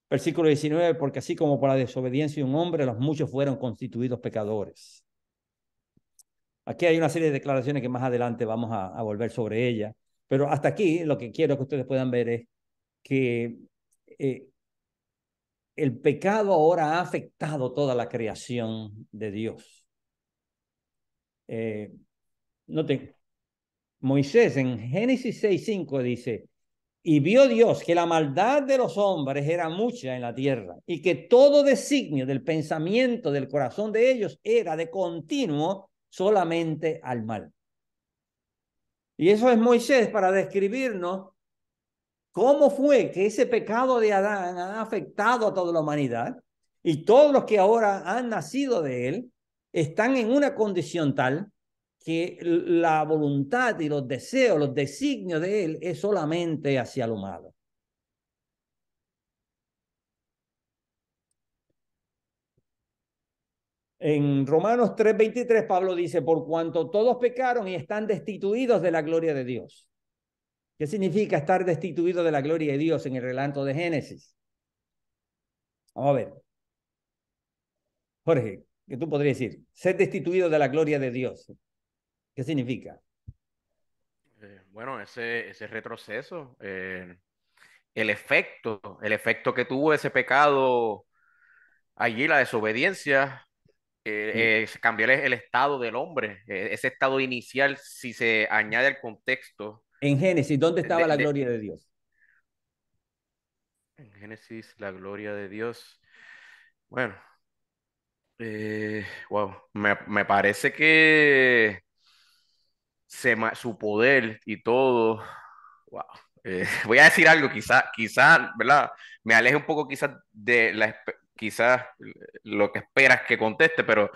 Versículo 19, porque así como por la desobediencia de un hombre, los muchos fueron constituidos pecadores. Aquí hay una serie de declaraciones que más adelante vamos a volver sobre ellas, pero hasta aquí lo que quiero que ustedes puedan ver es que el pecado ahora ha afectado toda la creación de Dios. Noten, Moisés en Génesis 6:5 dice, y vio Dios que la maldad de los hombres era mucha en la tierra y que todo designio del pensamiento del corazón de ellos era de continuo solamente al mal. Y eso es Moisés para describirnos cómo fue que ese pecado de Adán ha afectado a toda la humanidad y todos los que ahora han nacido de él están en una condición tal que la voluntad y los deseos, los designios de él es solamente hacia lo malo. En Romanos 3:23 Pablo dice, por cuanto todos pecaron y están destituidos de la gloria de Dios. ¿Qué significa estar destituido de la gloria de Dios en el relato de Génesis? Vamos a ver. Jorge, ¿qué tú podrías decir? Ser destituido de la gloria de Dios. ¿Qué significa? Bueno, ese retroceso, el efecto que tuvo ese pecado allí, la desobediencia, cambió el estado del hombre, ese estado inicial, si se añade el contexto En Génesis, ¿dónde estaba de, la de- gloria de Dios? en Génesis, la gloria de Dios. Bueno, wow, me parece que su poder y todo, wow. Voy a decir algo, quizá, ¿verdad? Me aleje un poco quizás quizás lo que esperas que conteste, pero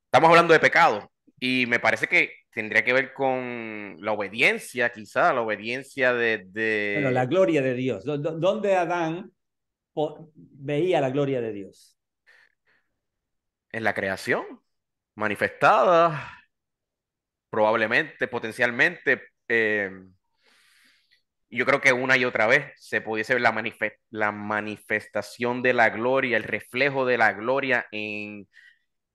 estamos hablando de pecado y me parece que tendría que ver con la obediencia, quizá, la obediencia Bueno, la gloria de Dios. ¿Dónde Adán veía la gloria de Dios? en la creación, manifestada, probablemente, potencialmente. Y yo creo que una y otra vez se pudiese ver la manifestación de la gloria, el reflejo de la gloria en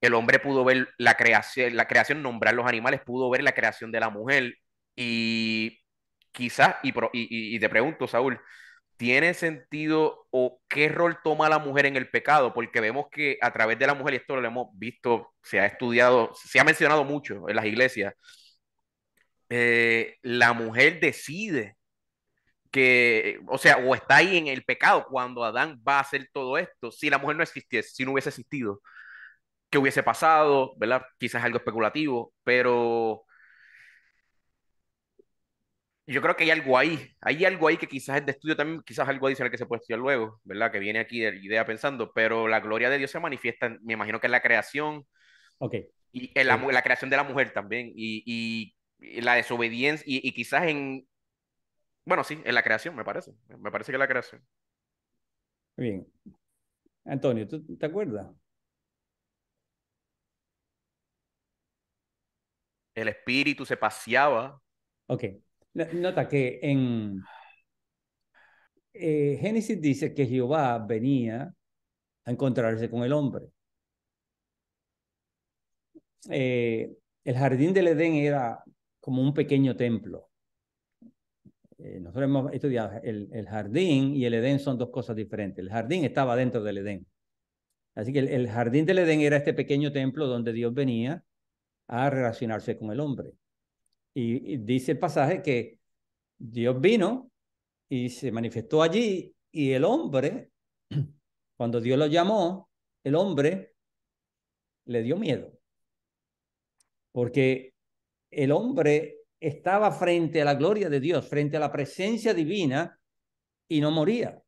el hombre pudo ver la creación, nombrar los animales, pudo ver la creación de la mujer y quizás, y te pregunto, Saúl, ¿tiene sentido o qué rol toma la mujer en el pecado? Porque vemos que a través de la mujer, y esto lo hemos visto, se ha estudiado, se ha mencionado mucho en las iglesias, la mujer decide que, o sea, o está ahí en el pecado cuando Adán va a hacer todo esto. Si la mujer no existiese, si no hubiese existido, ¿qué hubiese pasado? ¿Verdad? Quizás algo especulativo, pero yo creo que hay algo ahí que quizás es de estudio también, quizás algo adicional que se puede estudiar luego, ¿verdad? Que viene aquí de la idea pensando, pero la gloria de Dios se manifiesta, me imagino que en la creación Ok. y en la creación de la mujer también, y la desobediencia, y quizás bueno, sí, en la creación, me parece que en la creación. Bien. Antonio, ¿tú te acuerdas? El espíritu se paseaba. Ok. Nota que en Génesis dice que Jehová venía a encontrarse con el hombre. El jardín del Edén era como un pequeño templo. Nosotros hemos estudiado el jardín y el Edén son dos cosas diferentes. El jardín estaba dentro del Edén. Así que el jardín del Edén era este pequeño templo donde Dios venía a relacionarse con el hombre. Y dice el pasaje que Dios vino y se manifestó allí y el hombre, cuando Dios lo llamó, el hombre le dio miedo. Porque el hombre estaba frente a la gloria de Dios, frente a la presencia divina, y no moría,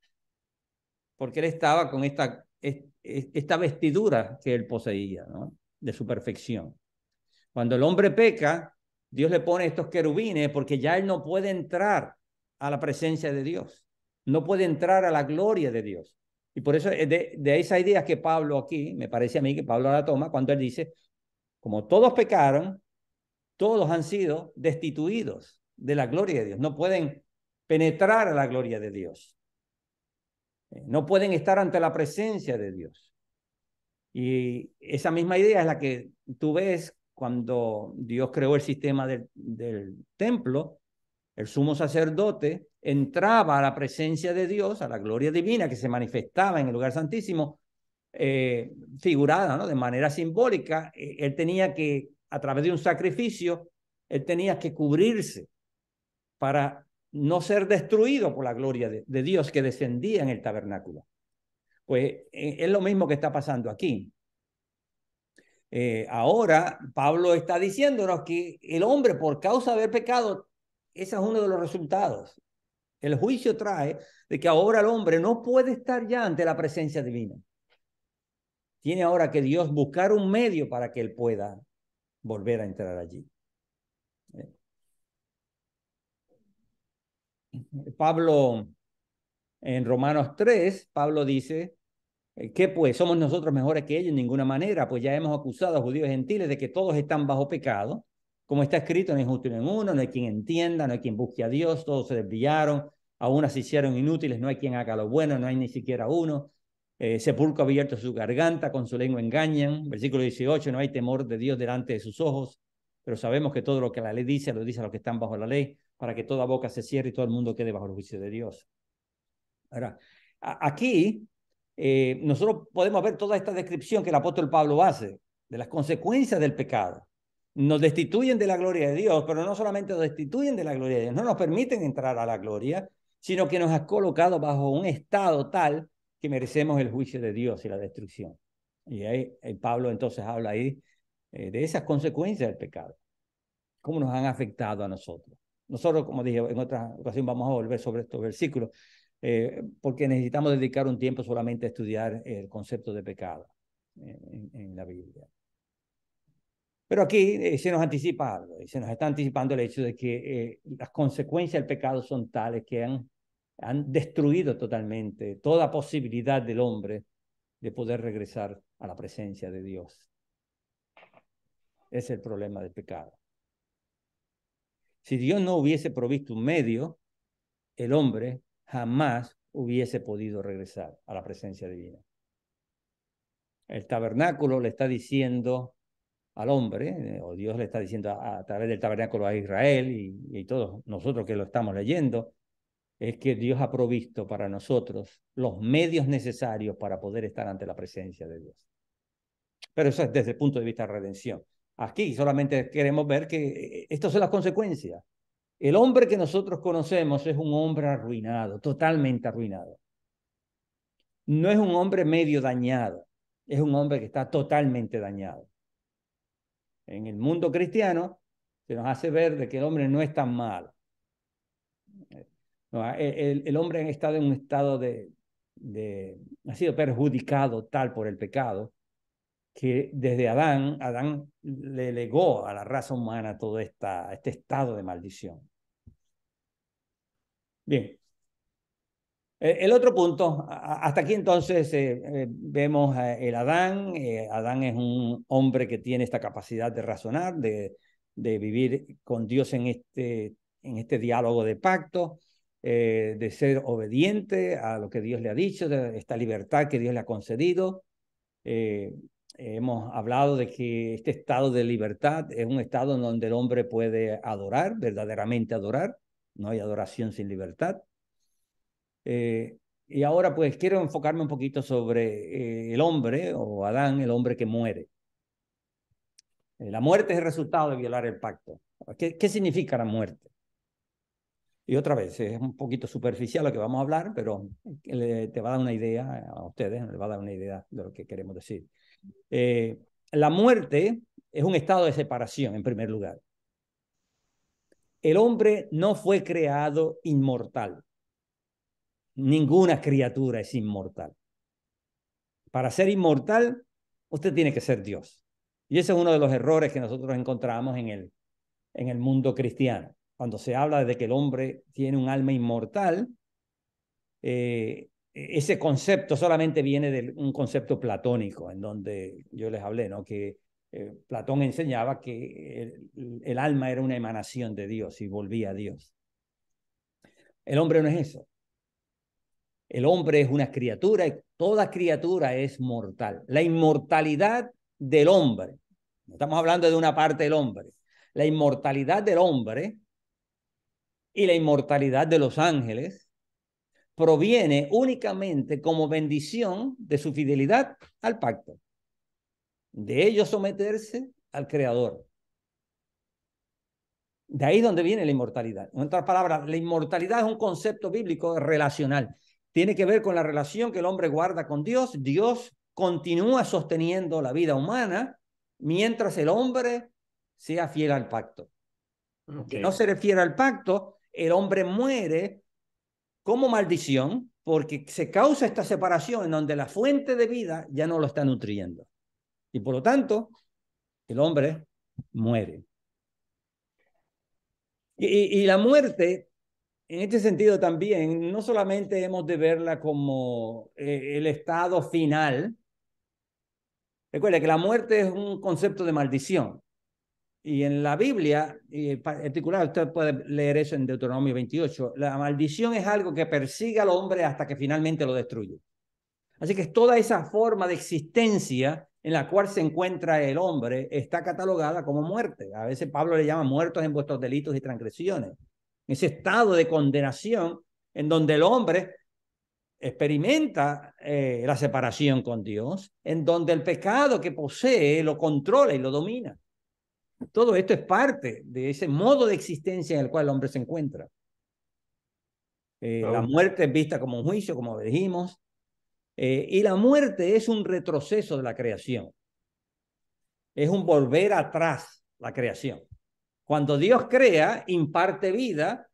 porque él estaba con esta vestidura que él poseía, ¿no? De su perfección. Cuando el hombre peca, Dios le pone estos querubines porque ya él no puede entrar a la presencia de Dios, no puede entrar a la gloria de Dios. Y por eso de esa idea que Pablo aquí, me parece a mí que Pablo la toma cuando él dice, como todos pecaron, todos han sido destituidos de la gloria de Dios, no pueden penetrar a la gloria de Dios, no pueden estar ante la presencia de Dios. Y esa misma idea es la que tú ves cuando Dios creó el sistema del templo. El sumo sacerdote entraba a la presencia de Dios, a la gloria divina que se manifestaba en el lugar santísimo, figurada, ¿no? De manera simbólica. Él tenía que, a través de un sacrificio, él tenía que cubrirse para no ser destruido por la gloria de Dios que descendía en el tabernáculo. Pues es lo mismo que está pasando aquí. Ahora Pablo está diciéndonos que el hombre, por causa de haber pecado, ese es uno de los resultados. El juicio trae de que ahora el hombre no puede estar ya ante la presencia divina. Tiene ahora que Dios buscar un medio para que él pueda volver a entrar allí. Pablo, en Romanos 3, Pablo dice, ¿qué pues? ¿Somos nosotros mejores que ellos? En ninguna manera, pues ya hemos acusado a judíos y gentiles de que todos están bajo pecado. Como está escrito, no hay justo ni en uno, no hay quien entienda, no hay quien busque a Dios, todos se desviaron, a unas se hicieron inútiles, no hay quien haga lo bueno, no hay ni siquiera uno. Sepulcro abierto su garganta, con su lengua engañan. Versículo 18, no hay temor de Dios delante de sus ojos, pero sabemos que todo lo que la ley dice, lo dice a los que están bajo la ley, para que toda boca se cierre y todo el mundo quede bajo el juicio de Dios. Ahora, aquí nosotros podemos ver toda esta descripción que el apóstol Pablo hace de las consecuencias del pecado. Nos destituyen de la gloria de Dios, pero no solamente nos destituyen de la gloria de Dios, no nos permiten entrar a la gloria, sino que nos ha colocado bajo un estado tal que merecemos el juicio de Dios y la destrucción. Y ahí Pablo entonces habla ahí de esas consecuencias del pecado, cómo nos han afectado a nosotros. Nosotros, como dije, en otra ocasión vamos a volver sobre estos versículos, porque necesitamos dedicar un tiempo solamente a estudiar el concepto de pecado en la Biblia. Pero aquí se nos anticipa algo, se nos está anticipando el hecho de que las consecuencias del pecado son tales que han destruido totalmente toda posibilidad del hombre de poder regresar a la presencia de Dios. Ese es el problema del pecado. Si Dios no hubiese provisto un medio, el hombre jamás hubiese podido regresar a la presencia divina. El tabernáculo le está diciendo al hombre, o Dios le está diciendo a través del tabernáculo a Israel y todos nosotros que lo estamos leyendo, es que Dios ha provisto para nosotros los medios necesarios para poder estar ante la presencia de Dios. Pero eso es desde el punto de vista de redención. Aquí solamente queremos ver que estas son las consecuencias. El hombre que nosotros conocemos es un hombre arruinado, totalmente arruinado. No es un hombre medio dañado, es un hombre que está totalmente dañado. En el mundo cristiano se nos hace ver de que el hombre no es tan malo. No, el hombre ha estado en un estado ha sido perjudicado tal por el pecado, que desde Adán le legó a la raza humana todo este estado de maldición. Bien. El otro punto, hasta aquí entonces vemos el Adán. Adán es un hombre que tiene esta capacidad de razonar, de vivir con Dios en este diálogo de pacto, de ser obediente a lo que Dios le ha dicho, de esta libertad que Dios le ha concedido. Hemos hablado de que este estado de libertad es un estado en donde el hombre puede adorar, verdaderamente adorar. No hay adoración sin libertad. Y ahora pues quiero enfocarme un poquito sobre el hombre o Adán, el hombre que muere. La muerte es el resultado de violar el pacto. ¿Qué significa la muerte? Y otra vez, es un poquito superficial lo que vamos a hablar, pero te va a dar una idea a ustedes, les va a dar una idea de lo que queremos decir. La muerte es un estado de separación, en primer lugar. El hombre no fue creado inmortal. Ninguna criatura es inmortal. Para ser inmortal, usted tiene que ser Dios. Y ese es uno de los errores que nosotros encontramos en el mundo cristiano. Cuando se habla de que el hombre tiene un alma inmortal, ese concepto solamente viene de un concepto platónico, en donde yo les hablé, ¿no? Que Platón enseñaba que el alma era una emanación de Dios y volvía a Dios. El hombre no es eso. El hombre es una criatura y toda criatura es mortal. La inmortalidad del hombre, no estamos hablando de una parte del hombre, la inmortalidad del hombre y la inmortalidad de los ángeles proviene únicamente como bendición de su fidelidad al pacto, de ellos someterse al Creador. De ahí es donde viene la inmortalidad. En otras palabras, la inmortalidad es un concepto bíblico relacional. Tiene que ver con la relación que el hombre guarda con Dios. Dios continúa sosteniendo la vida humana mientras el hombre sea fiel al pacto. De no ser fiel al pacto, el hombre muere como maldición porque se causa esta separación en donde la fuente de vida ya no lo está nutriendo. Y por lo tanto, el hombre muere. Y la muerte, en este sentido también, no solamente hemos de verla como el estado final. Recuerde que la muerte es un concepto de maldición. Y en la Biblia, y en particular, usted puede leer eso en Deuteronomio 28, la maldición es algo que persigue al hombre hasta que finalmente lo destruye. Así que toda esa forma de existencia en la cual se encuentra el hombre está catalogada como muerte. A veces Pablo le llama muertos en vuestros delitos y transgresiones. Ese estado de condenación en donde el hombre experimenta la separación con Dios, en donde el pecado que posee lo controla y lo domina. Todo esto es parte de ese modo de existencia en el cual el hombre se encuentra. La muerte es vista como un juicio, como dijimos, y la muerte es un retroceso de la creación. Es un volver atrás la creación. Cuando Dios crea, imparte vida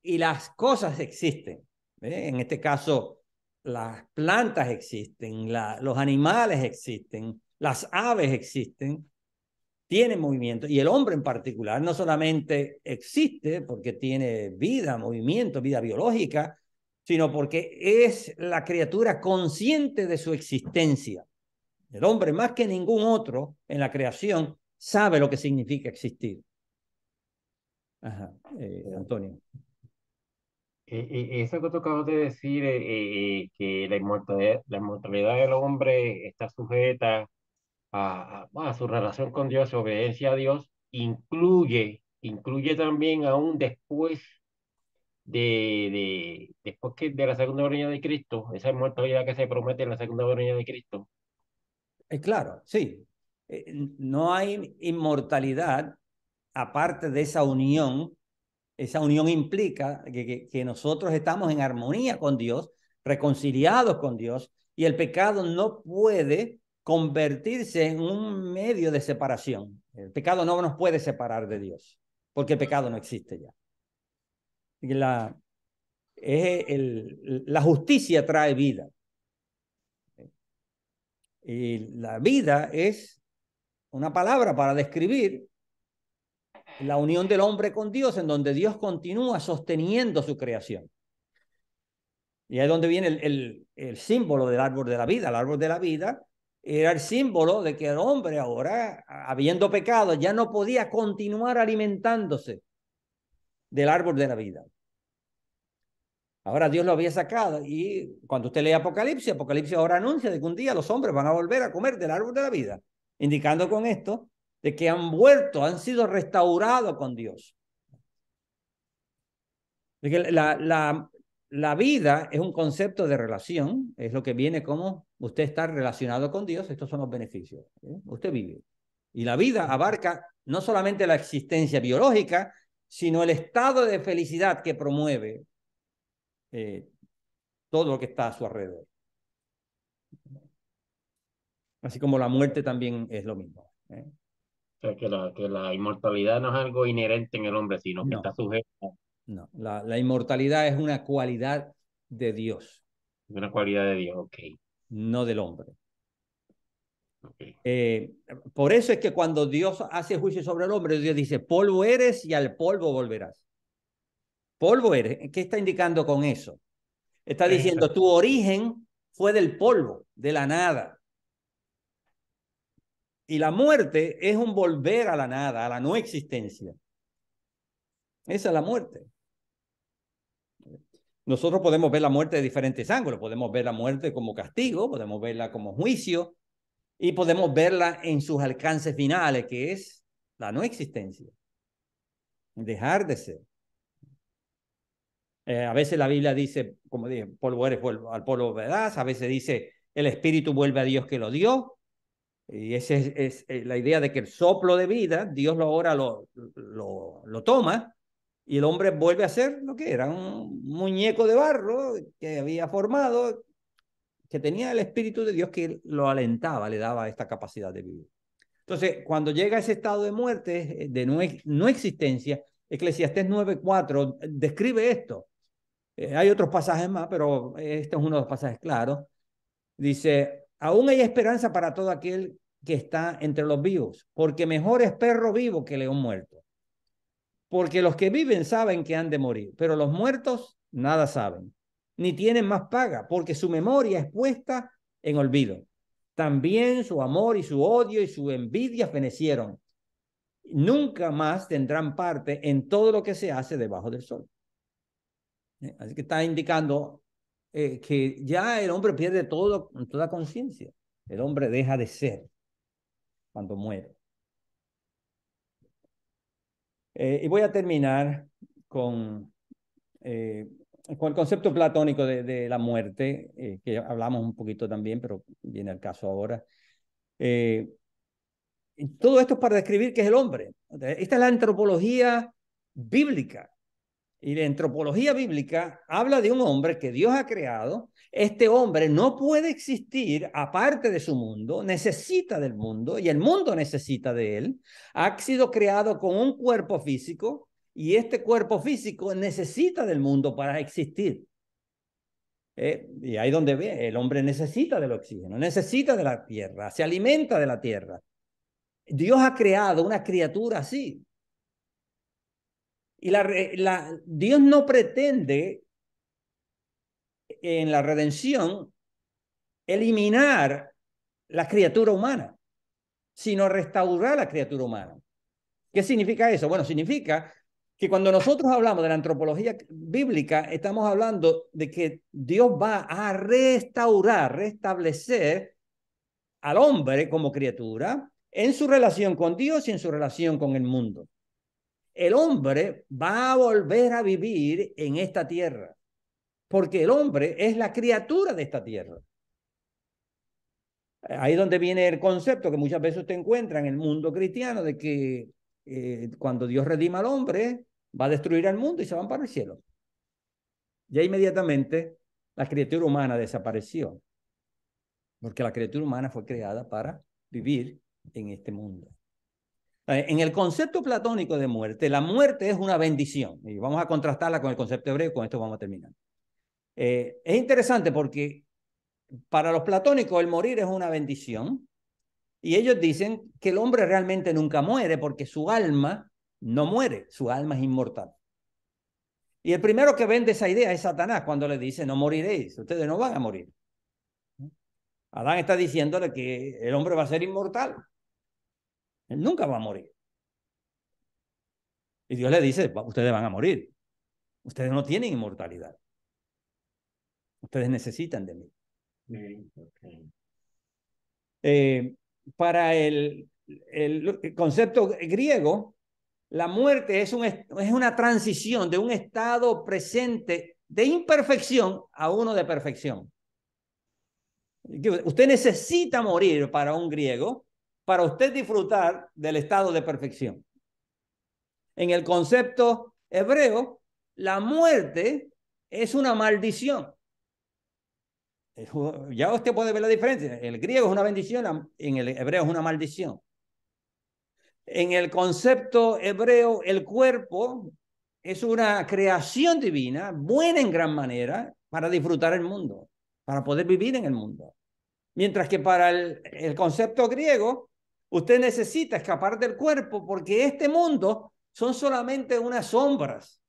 y las cosas existen. En este caso, las plantas existen, los animales existen, las aves existen, tienen movimiento. Y el hombre en particular no solamente existe porque tiene vida, movimiento, vida biológica, sino porque es la criatura consciente de su existencia. El hombre, más que ningún otro en la creación, sabe lo que significa existir. Ajá, Antonio. Eso que tú acabas de decir, que la inmortalidad del hombre está sujeta a su relación con Dios, su obediencia a Dios, incluye también aún después después de la segunda venida de Cristo, esa inmortalidad que se promete en la segunda venida de Cristo. Claro, sí. No hay inmortalidad aparte de esa unión. Esa unión implica que nosotros estamos en armonía con Dios, reconciliados con Dios, y el pecado no puede convertirse en un medio de separación. El pecado no nos puede separar de Dios, porque el pecado no existe ya. La justicia trae vida. Y la vida es una palabra para describir la unión del hombre con Dios, en donde Dios continúa sosteniendo su creación. Y ahí es donde viene el símbolo del árbol de la vida. El árbol de la vida era el símbolo de que el hombre ahora, habiendo pecado, ya no podía continuar alimentándose del árbol de la vida. Ahora Dios lo había sacado y cuando usted lee Apocalipsis, Apocalipsis ahora anuncia de que un día los hombres van a volver a comer del árbol de la vida, indicando con esto de que han vuelto, han sido restaurados con Dios. De que la vida es un concepto de relación, es lo que viene como usted estar relacionado con Dios, estos son los beneficios. Usted vive. Y la vida abarca no solamente la existencia biológica, sino el estado de felicidad que promueve todo lo que está a su alrededor. Así como la muerte también es lo mismo. O sea, que la inmortalidad no es algo inherente en el hombre, sino que No, está sujeto a no. La inmortalidad es una cualidad de Dios, una cualidad de Dios. Ok, no del hombre. ok. Eh, por eso es que cuando Dios hace juicio sobre el hombre, Dios dice, polvo eres y al polvo volverás. Polvo eres. ¿Qué está indicando con eso? Está diciendo, tu origen fue del polvo, de la nada. Y la muerte es un volver a la nada, a la no existencia. Esa es la muerte. Nosotros podemos ver la muerte de diferentes ángulos. Podemos ver la muerte como castigo, podemos verla como juicio y podemos verla en sus alcances finales, que es la no existencia. Dejar de ser. A veces la Biblia dice, como dije, polvo eres, al polvo verás. A veces dice, el espíritu vuelve a Dios que lo dio. Y esa es la idea de que el soplo de vida, Dios ahora lo toma y el hombre vuelve a ser lo que era, un muñeco de barro que había formado, que tenía el espíritu de Dios que lo alentaba, le daba esta capacidad de vivir. Entonces, cuando llega a ese estado de muerte, de no existencia, Eclesiastés 9:4 describe esto. Hay otros pasajes más, pero este es uno de los pasajes claros. Dice, aún hay esperanza para todo aquel que está entre los vivos, porque mejor es perro vivo que león muerto. Porque los que viven saben que han de morir, pero los muertos nada saben, ni tienen más paga, porque su memoria es puesta en olvido. También su amor y su odio y su envidia fenecieron. Nunca más tendrán parte en todo lo que se hace debajo del sol. Así que está indicando que ya el hombre pierde toda conciencia. El hombre deja de ser cuando muere. Y voy a terminar con, eh, con el concepto platónico de la muerte, que hablamos un poquito también, pero viene al caso ahora. Todo esto es para describir qué es el hombre. Esta es la antropología bíblica. Y la antropología bíblica habla de un hombre que Dios ha creado. Este hombre no puede existir aparte de su mundo, necesita del mundo y el mundo necesita de él. Ha sido creado con un cuerpo físico y este cuerpo físico necesita del mundo para existir. Y ahí donde ve, el hombre necesita del oxígeno, necesita de la tierra, se alimenta de la tierra. Dios ha creado una criatura así. Y Dios no pretende en la redención eliminar la criatura humana, sino restaurar la criatura humana. ¿Qué significa eso? Bueno, significa que cuando nosotros hablamos de la antropología bíblica, estamos hablando de que Dios va a restablecer al hombre como criatura en su relación con Dios y en su relación con el mundo. El hombre va a volver a vivir en esta tierra, porque el hombre es la criatura de esta tierra. Ahí es donde viene el concepto que muchas veces usted encuentra en el mundo cristiano de que cuando Dios redima al hombre, va a destruir al mundo y se van para el cielo. Ya inmediatamente la criatura humana desapareció, porque la criatura humana fue creada para vivir en este mundo. En el concepto platónico de muerte, la muerte es una bendición. Y vamos a contrastarla con el concepto hebreo, con esto vamos a terminar. Es interesante porque para los platónicos el morir es una bendición y ellos dicen que el hombre realmente nunca muere porque su alma no muere, su alma es inmortal. Y el primero que vende esa idea es Satanás cuando le dice no moriréis, ustedes no van a morir. Adán está diciéndole que el hombre va a ser inmortal, él nunca va a morir. Y Dios le dice, ustedes van a morir, ustedes no tienen inmortalidad, ustedes necesitan de mí. Okay. Para el concepto griego, la muerte es una transición de un estado presente de imperfección a uno de perfección. Usted necesita morir para un griego para usted disfrutar del estado de perfección. En el concepto hebreo, la muerte es una maldición. Ya usted puede ver la diferencia. El griego es una bendición, en el hebreo es una maldición. En el concepto hebreo, el cuerpo es una creación divina, buena en gran manera, para disfrutar el mundo, para poder vivir en el mundo. Mientras que para el concepto griego, usted necesita escapar del cuerpo porque este mundo son solamente unas sombras,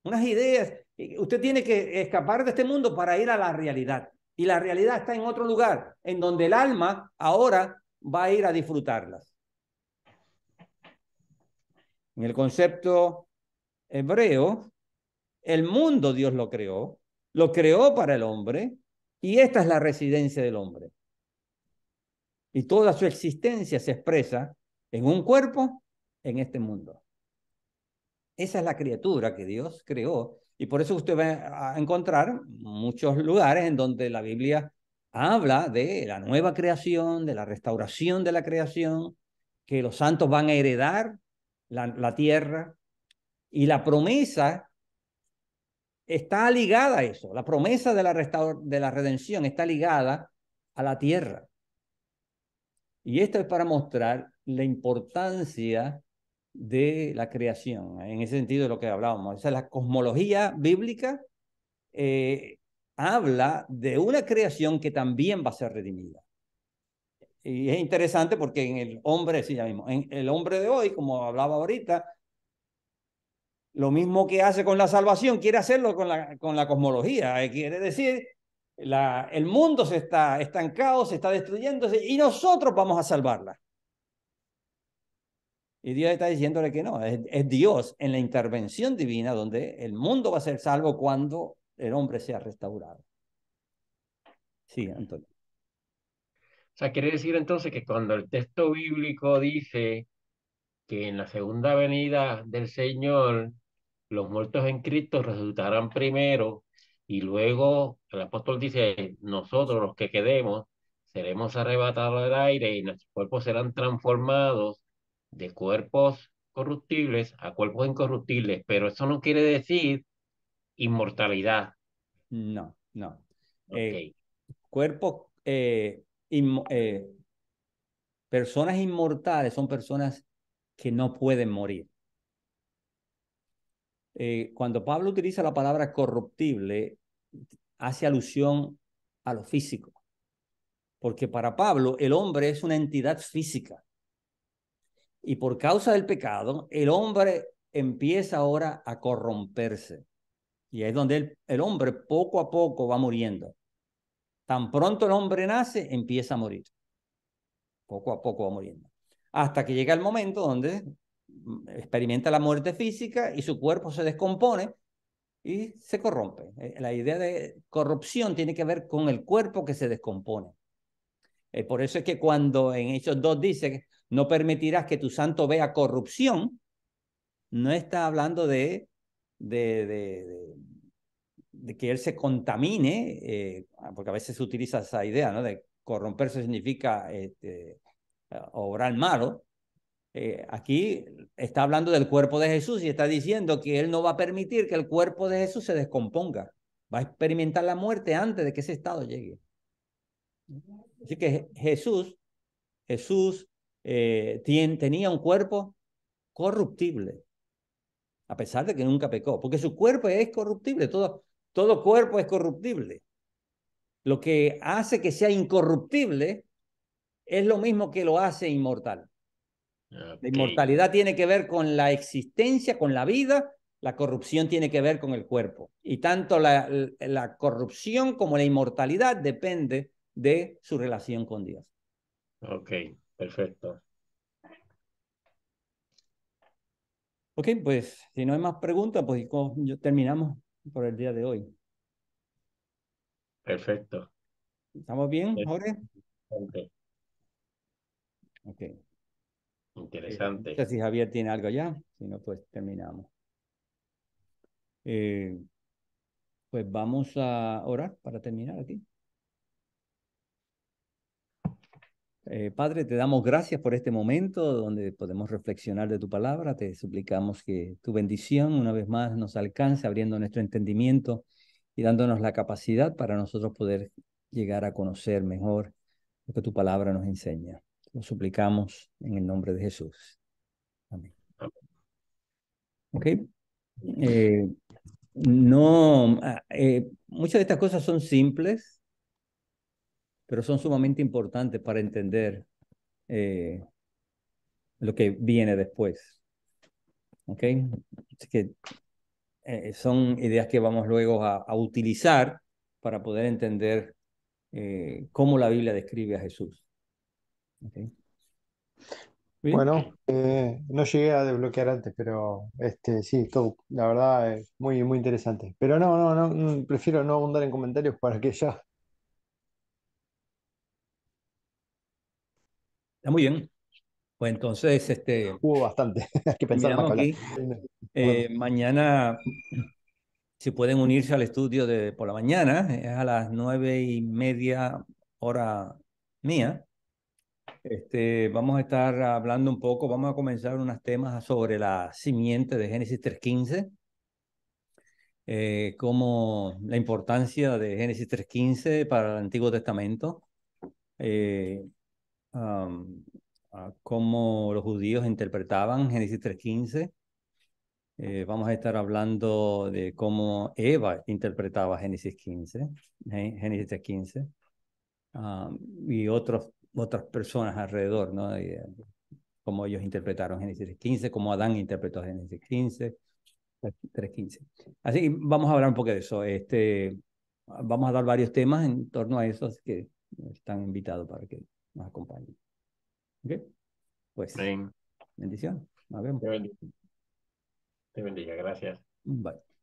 unas ideas. Usted tiene que escapar de este mundo para ir a la realidad. Y la realidad está en otro lugar, en donde el alma ahora va a ir a disfrutarlas. En el concepto hebreo, el mundo Dios lo creó para el hombre, y esta es la residencia del hombre. Y toda su existencia se expresa en un cuerpo en este mundo. Esa es la criatura que Dios creó. Y por eso usted va a encontrar muchos lugares en donde la Biblia habla de la nueva creación, de la restauración de la creación, que los santos van a heredar la tierra. Y la promesa está ligada a eso. La promesa de la redención está ligada a la tierra. Y esto es para mostrar la importancia de la creación, en ese sentido de lo que hablábamos. O sea, la cosmología bíblica habla de una creación que también va a ser redimida. Y es interesante porque en el hombre, sí, ya mismo, en el hombre de hoy, como hablaba ahorita, lo mismo que hace con la salvación, quiere hacerlo con la cosmología. Quiere decir, el mundo se está estancado, se está destruyéndose y nosotros vamos a salvarla. Y Dios está diciéndole que no, es Dios en la intervención divina donde el mundo va a ser salvo cuando el hombre sea restaurado. Sí, Antonio. O sea, quiere decir entonces que cuando el texto bíblico dice que en la segunda venida del Señor los muertos en Cristo resucitarán primero y luego el apóstol dice, nosotros los que quedemos seremos arrebatados al aire y nuestros cuerpos serán transformados de cuerpos corruptibles a cuerpos incorruptibles, pero eso no quiere decir inmortalidad. No, no. Ok, Cuerpos, personas inmortales son personas que no pueden morir. Cuando Pablo utiliza la palabra corruptible, hace alusión a lo físico. Porque para Pablo el hombre es una entidad física. Y por causa del pecado, el hombre empieza ahora a corromperse. Y es donde el hombre poco a poco va muriendo. Tan pronto el hombre nace, empieza a morir. Poco a poco va muriendo. Hasta que llega el momento donde experimenta la muerte física y su cuerpo se descompone y se corrompe. La idea de corrupción tiene que ver con el cuerpo que se descompone. Por eso es que cuando en Hechos 2 dice, no permitirás que tu santo vea corrupción, no está hablando de que él se contamine, porque a veces se utiliza esa idea, ¿no? De corromperse significa obrar malo. Aquí está hablando del cuerpo de Jesús y está diciendo que él no va a permitir que el cuerpo de Jesús se descomponga. Va a experimentar la muerte antes de que ese estado llegue. Así que Jesús tenía un cuerpo corruptible, a pesar de que nunca pecó, porque su cuerpo es corruptible, todo cuerpo es corruptible. Lo que hace que sea incorruptible es lo mismo que lo hace inmortal. La ok, inmortalidad tiene que ver con la existencia, con la vida, la corrupción tiene que ver con el cuerpo. Y tanto la corrupción como la inmortalidad depende de su relación con Dios. ok, perfecto. Ok, pues si no hay más preguntas, pues terminamos por el día de hoy. Perfecto. ¿Estamos bien, Jorge? Interesante. Ok. No Interesante. sé si Javier tiene algo ya, si no, pues terminamos. Pues vamos a orar para terminar aquí. Padre, te damos gracias por este momento donde podemos reflexionar de tu palabra. Te suplicamos que tu bendición una vez más nos alcance, abriendo nuestro entendimiento y dándonos la capacidad para nosotros poder llegar a conocer mejor lo que tu palabra nos enseña. Lo suplicamos en el nombre de Jesús. Amén. Amén. ¿Ok? Eh, no, muchas de estas cosas son simples, pero son sumamente importantes para entender lo que viene después. ¿Ok? Así que son ideas que vamos luego a utilizar para poder entender cómo la Biblia describe a Jesús. ¿Ok? ¿Bien? Bueno, no llegué a desbloquear antes, pero sí, todo, la verdad, muy, muy interesante. Pero prefiero no abundar en comentarios para que ya Está muy bien. Pues entonces, hubo bastante. Hay que pensar más terminamos que hablar. aquí. Nos vemos. Mañana, si pueden unirse al estudio de por la mañana, es a las 9:30 hora mía. Vamos a estar hablando un poco, vamos a comenzar unos temas sobre la simiente de Génesis 3:15, como la importancia de Génesis 3:15 para el Antiguo Testamento, eh, um, cómo los judíos interpretaban Génesis 3:15. Vamos a estar hablando de cómo Eva interpretaba Génesis 15, Génesis 3:15, y otras personas alrededor, ¿no? Cómo ellos interpretaron Génesis 15, cómo Adán interpretó Génesis 15, 3:15. Así que vamos a hablar un poco de eso. Vamos a dar varios temas en torno a eso, así que están invitados para que nos acompañen. ¿Ok? Pues, Amén. bendición. Nos vemos. Te bendiga. Te bendiga. Gracias. Bye.